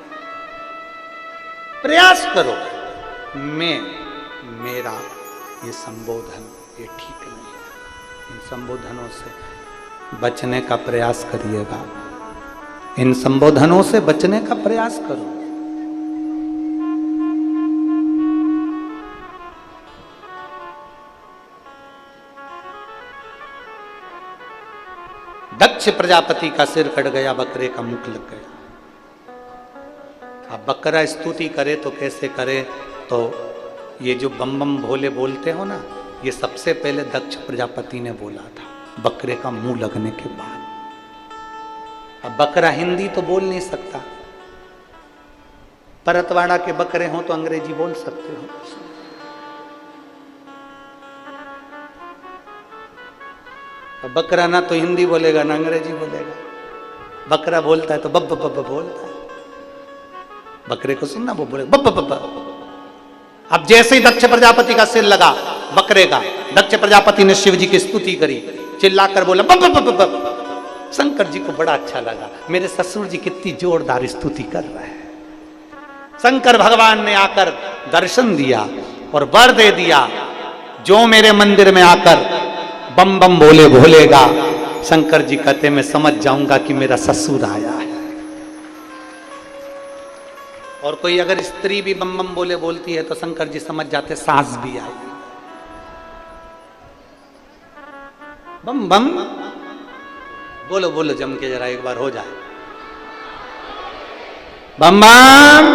प्रयास करो। मैं, मेरा ये संबोधन ये ठीक नहीं है, इन संबोधनों से बचने का प्रयास करिएगा। इन संबोधनों से बचने का प्रयास करो। दक्ष प्रजापति का सिर कट गया, बकरे का मुख लग गया। अब बकरा स्तुति करे तो कैसे करे? तो ये जो बम बम भोले बोलते हो ना, ये सबसे पहले दक्ष प्रजापति ने बोला था, बकरे का मुंह लगने के बाद। अब बकरा हिंदी तो बोल नहीं सकता, परतवाड़ा के बकरे हो तो अंग्रेजी बोल सकते हो। अब बकरा ना तो हिंदी बोलेगा ना अंग्रेजी बोलेगा। बकरा बोलता है तो बब बब बब बोलता है। बकरे को सुनना, वो बोले बब बब बब। अब जैसे ही दक्ष प्रजापति का सिर लगा बकरे का, दक्ष प्रजापति ने शिव जी की स्तुति करी, चिल्लाकर बोला बब बब बब बब। शंकर जी को बड़ा अच्छा लगा, मेरे ससुर जी कितनी जोरदार स्तुति कर रहे हैं। शंकर भगवान ने आकर दर्शन दिया और वर दे दिया, जो मेरे मंदिर में आकर बम बम बोले भोलेगा, शंकर जी कहते मैं समझ जाऊंगा कि मेरा ससुर आया है। और कोई अगर स्त्री भी बम बम बोले बोलती है तो शंकर जी समझ जाते सास भी आई। बम बम बोलो बोलो जम के जरा एक बार हो जाए। बम बम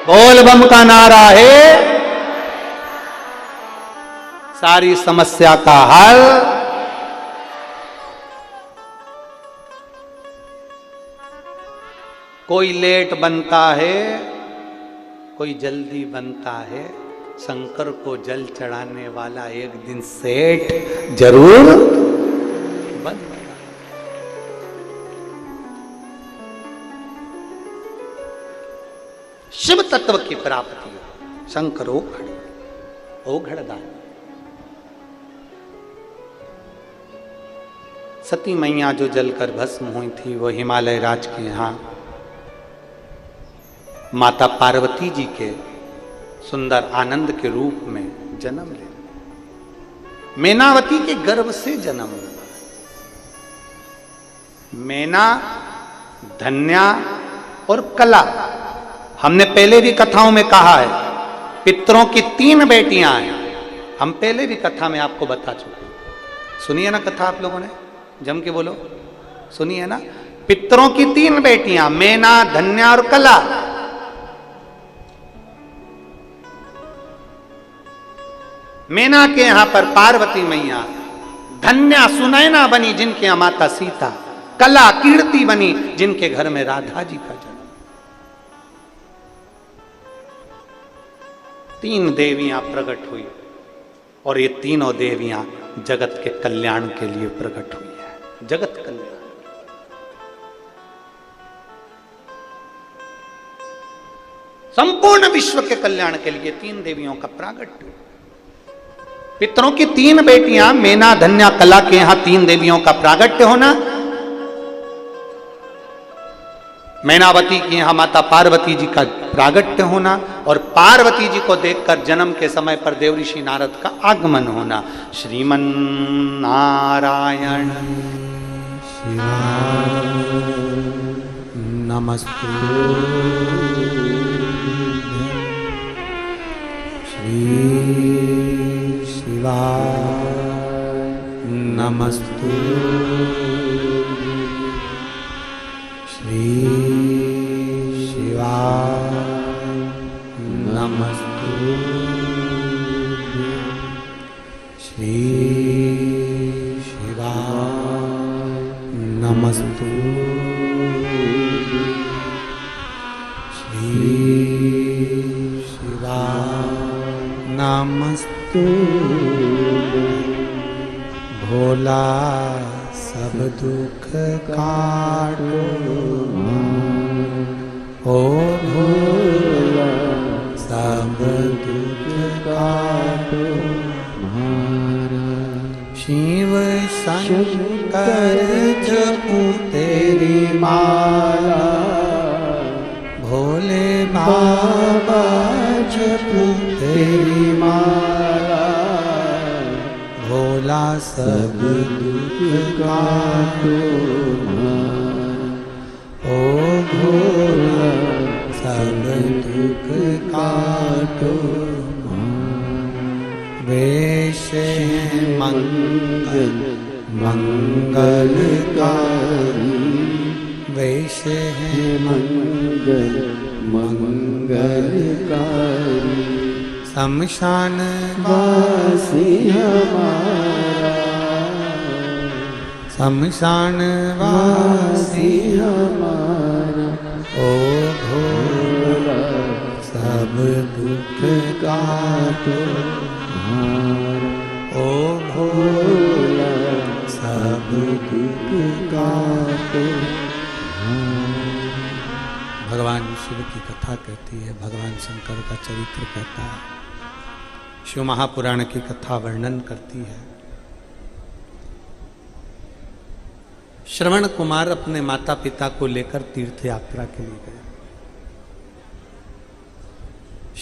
बोल बम का नारा है सारी समस्या का हल। कोई लेट बनता है, कोई जल्दी बनता है, शंकर को जल चढ़ाने वाला एक दिन सेठ जरूर बनेगा। शिव तत्व की प्राप्ति शंकर ओघड़दान। सती मैया जो जलकर भस्म हुई थी वो हिमालय राज के यहाँ माता पार्वती जी के सुंदर आनंद के रूप में जन्म ले, मैनावती के गर्भ से जन्म हुआ। मैना, धन्या और कला, हमने पहले भी कथाओं में कहा है, पितरों की 3 बेटियां हैं। हम पहले भी कथा में आपको बता चुके हैं। सुनिए ना कथा आप लोगों ने, जम के बोलो, सुनिए ना। पितरों की 3 बेटियां, मैना, धन्या और कला। मैना के यहां पर पार्वती मैया, धन्या सुनैना बनी जिनके यहां माता सीता, कला कीर्ति बनी, जिनके घर में राधा जी का जन्म। 3 देवियां प्रकट हुई और ये तीनों देवियां जगत के कल्याण के लिए प्रकट हुई है। जगत कल्याण, संपूर्ण विश्व के कल्याण के लिए 3 देवियों का प्रागट्य। पितरों की 3 बेटियां मेना धन्या कला के यहां 3 देवियों का प्रागट्य होना, मैनावती की यहां माता पार्वती जी का प्रागट्य होना और पार्वती जी को देखकर जन्म के समय पर देवऋषि नारद का आगमन होना। श्रीमन नारायण नमस्ते श्री शिवाय नमस्ते श्री शिवाय नमस्ते श्री शिवाय नमस्ते श्री शिवाय नमस्ते। भोला सब दुख काटो, ओ भोला सब दुख काटो, शिव शंकर जपू तेरी माला, भोले बाबा जपू तेरी माला, भोला सब दुख काटो, ओ भोला सब दुख काटो। वेश मंगल मंगलकारी, वेश मंगल मंगलकारी, शमशान वासी हमारा, शमशान वासी हमारा, ओ भोला सब दुख काटो, ओ भोला सब दुख काटो। भगवान शिव की कथा कहती है, भगवान शंकर का चरित्र कहता है, शिव महापुराण की कथा वर्णन करती है। श्रवण कुमार अपने माता पिता को लेकर तीर्थ यात्रा के लिए गए।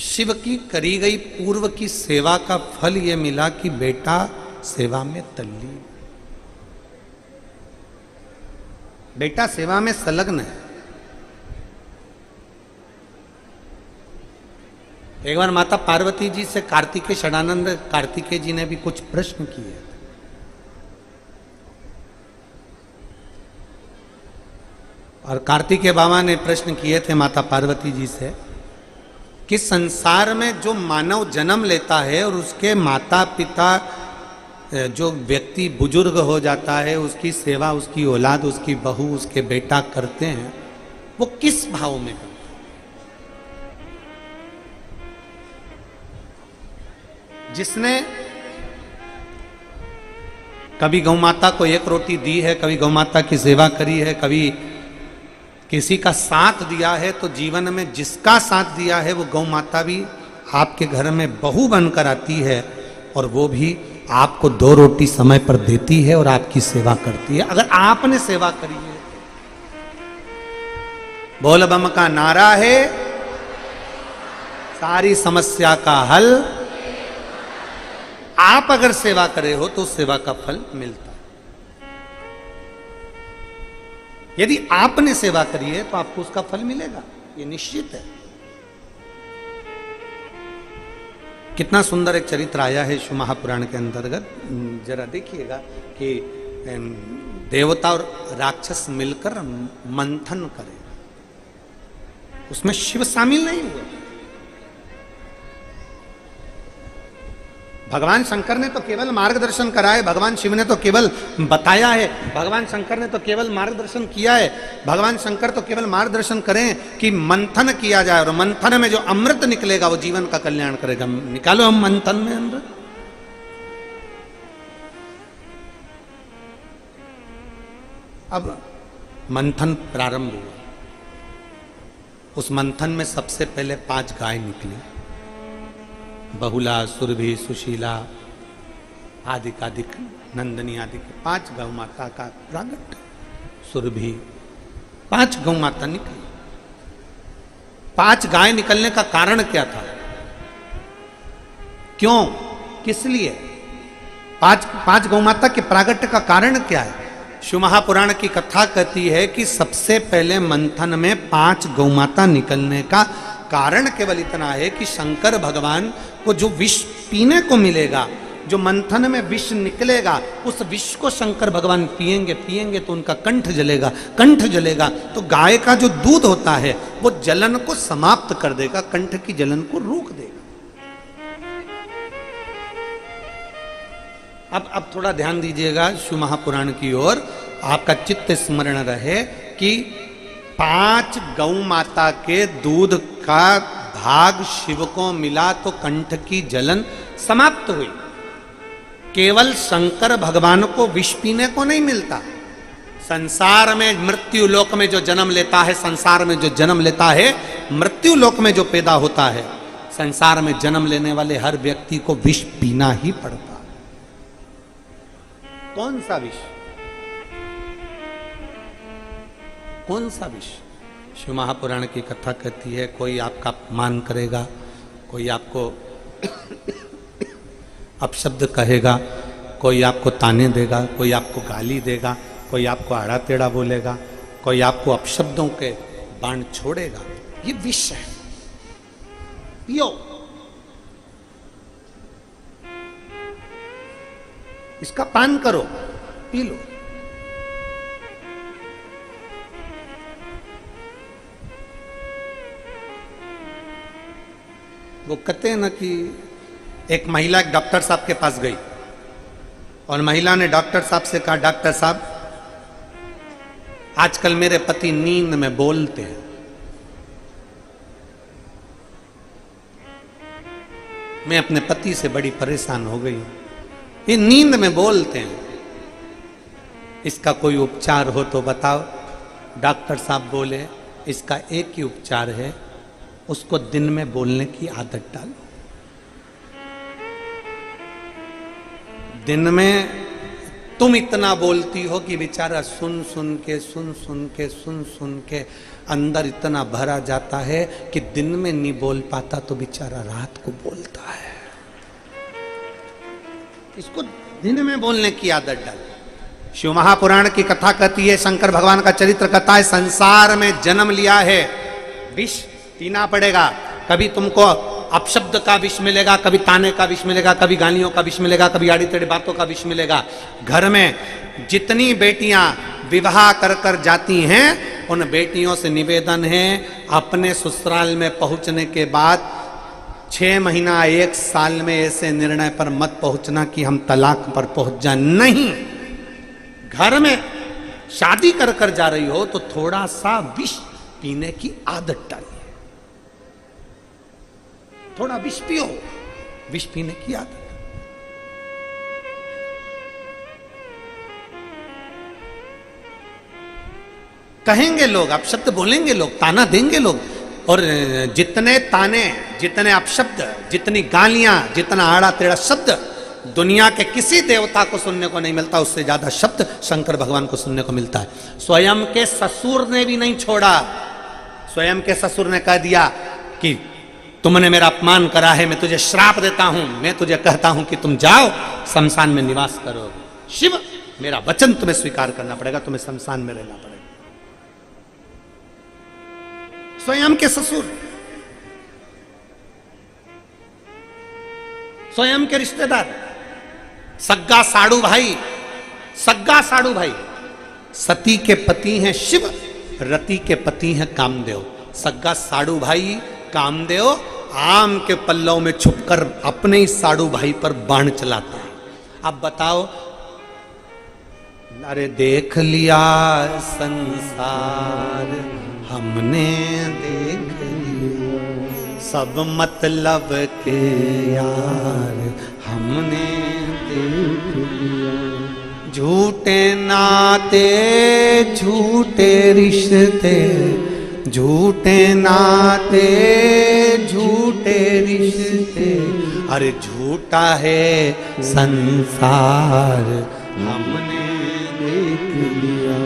शिव की करी गई पूर्व की सेवा का फल यह मिला कि बेटा सेवा में तल्लीन, बेटा सेवा में संलग्न है। एक बार माता पार्वती जी से कार्तिकेय षडानंद कार्तिकेय जी ने भी कुछ प्रश्न किए और कार्तिकेय बाबा ने प्रश्न किए थे माता पार्वती जी से कि संसार में जो मानव जन्म लेता है और उसके माता पिता जो व्यक्ति बुजुर्ग हो जाता है, उसकी सेवा उसकी औलाद, उसकी बहू, उसके बेटा करते हैं, वो किस भाव में करते हैं? जिसने कभी गौ माता को 1 रोटी दी है, कभी गौ माता की सेवा करी है, कभी किसी का साथ दिया है, तो जीवन में जिसका साथ दिया है वो गौ माता भी आपके घर में बहू बनकर आती है और वो भी आपको 2 रोटी समय पर देती है और आपकी सेवा करती है। अगर आपने सेवा करी है, बोल बम का नारा है, सारी समस्या का हल। आप अगर सेवा करे हो तो सेवा का फल मिलता है। यदि आपने सेवा करी है तो आपको उसका फल मिलेगा, ये निश्चित है। कितना सुंदर एक चरित्र आया है शिव महापुराण के अंतर्गत, जरा देखिएगा कि देवता और राक्षस मिलकर मंथन करें, उसमें शिव शामिल नहीं हुआ। भगवान शंकर ने तो केवल मार्गदर्शन करा है, भगवान शिव ने तो केवल बताया है, भगवान शंकर ने तो केवल मार्गदर्शन किया है। भगवान शंकर तो केवल मार्गदर्शन करें कि मंथन किया जाए और मंथन में जो अमृत निकलेगा वो जीवन का कल्याण करेगा। निकालो हम मंथन में अमृत। अब मंथन प्रारंभ हुआ। उस मंथन में सबसे पहले 5 गाय निकली, बहुला, सुरभि, सुशीला आदि कादिक, नंदनी आदि के 5 गौ माता का प्रागट्य। सुरभि 5 गौ माता निकली। 5 गाय निकलने का कारण क्या था? क्यों, किस लिए? 5 गौ माता के प्रागट्य का कारण क्या है? शिव महापुराण की कथा कहती है कि सबसे पहले मंथन में 5 गौ माता निकलने का कारण केवल इतना है कि शंकर भगवान को जो विष पीने को मिलेगा, जो मंथन में विष निकलेगा, उस विष को शंकर भगवान पिएंगे तो उनका कंठ जलेगा तो गाय का जो दूध होता है वो जलन को समाप्त कर देगा, कंठ की जलन को रोक देगा। अब थोड़ा ध्यान दीजिएगा शिव महापुराण की ओर, आपका चित्त स्मरण रहे कि 5 गौ माता के दूध का भाग शिव को मिला तो कंठ की जलन समाप्त हुई। केवल शंकर भगवान को विष पीने को नहीं मिलता। संसार में मृत्यु लोक में जो जन्म लेता है, संसार में जो जन्म लेता है, मृत्यु लोक में जो पैदा होता है, संसार में जन्म लेने वाले हर व्यक्ति को विष पीना ही पड़ता। कौन सा विष? कौन सा विष? शिव महापुराण की कथा कहती है कोई आपका अपमान करेगा, कोई आपको अपशब्द कहेगा, कोई आपको ताने देगा, कोई आपको गाली देगा, कोई आपको आड़ा टेढ़ा बोलेगा, कोई आपको अपशब्दों के बाण छोड़ेगा, ये विष है। पियो, इसका पान करो, पी लो। वो कहते हैं ना कि एक महिला एक डॉक्टर साहब के पास गई और महिला ने डॉक्टर साहब से कहा, डॉक्टर साहब आजकल मेरे पति नींद में बोलते हैं, मैं अपने पति से बड़ी परेशान हो गई हूं, ये नींद में बोलते हैं, इसका कोई उपचार हो तो बताओ। डॉक्टर साहब बोले, इसका एक ही उपचार है, उसको दिन में बोलने की आदत डालो। दिन में तुम इतना बोलती हो कि बेचारा सुन सुन के अंदर इतना भरा जाता है कि दिन में नहीं बोल पाता तो बेचारा रात को बोलता है। इसको दिन में बोलने की आदत डालो। शिव महापुराण की कथा कहती है, शंकर भगवान का चरित्र कथा है, संसार में जन्म लिया है, विष पीना पड़ेगा। कभी तुमको अपशब्द का विष मिलेगा, कभी ताने का विष मिलेगा, कभी गालियों का विष मिलेगा, कभी आड़ी टेढ़ी बातों का विष मिलेगा। घर में जितनी बेटियां विवाह कर कर जाती हैं, उन बेटियों से निवेदन है, अपने ससुराल में पहुंचने के बाद 6 महीना 1 साल में ऐसे निर्णय पर मत पहुंचना कि हम तलाक पर पहुंच जाए। नहीं, घर में शादी कर कर जा रही हो तो थोड़ा सा विष पीने की आदत डालिए, थोड़ा विष पियो, विष पीने की आदत। कहेंगे लोग, अपशब्द बोलेंगे लोग, ताना देंगे लोग, और जितने ताने, जितने अपशब्द, जितनी गालियां, जितना आड़ा टेढ़ा शब्द दुनिया के किसी देवता को सुनने को नहीं मिलता, उससे ज्यादा शब्द शंकर भगवान को सुनने को मिलता है। स्वयं के ससुर ने भी नहीं छोड़ा। स्वयं के ससुर ने कह दिया कि तुमने मेरा अपमान करा है, मैं तुझे श्राप देता हूं, मैं तुझे कहता हूं कि तुम जाओ शमशान में निवास करो। शिव, मेरा वचन तुम्हें स्वीकार करना पड़ेगा, तुम्हें शमशान में रहना पड़ेगा। स्वयं के ससुर, स्वयं के रिश्तेदार, सग्गा साड़ू भाई, सग्गा साड़ू भाई। सती के पति हैं शिव, रति के पति हैं कामदेव। सग्गा साड़ू भाई कामदेव आम के पल्लव में छुपकर अपने ही साड़ू भाई पर बाण चलाता है। अब बताओ, अरे देख लिया संसार हमने, देख लिया सब मतलब के यार हमने देख लिया। झूठे नाते झूठे रिश्ते, झूठे नाते झूठे रिश्ते, अरे झूठा है संसार हमने देख लिया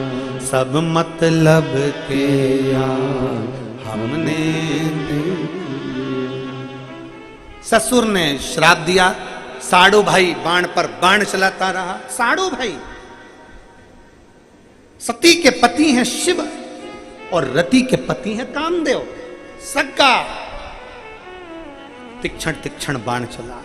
सब मतलब के यार हमने देख लिया। ससुर ने श्राप दिया, साड़ू भाई बाण पर बाण चलाता रहा। साड़ू भाई सती के पति हैं शिव और रति के पति हैं कामदेव। सग्गा तीक्ष्ण तीक्ष्ण बाण चला।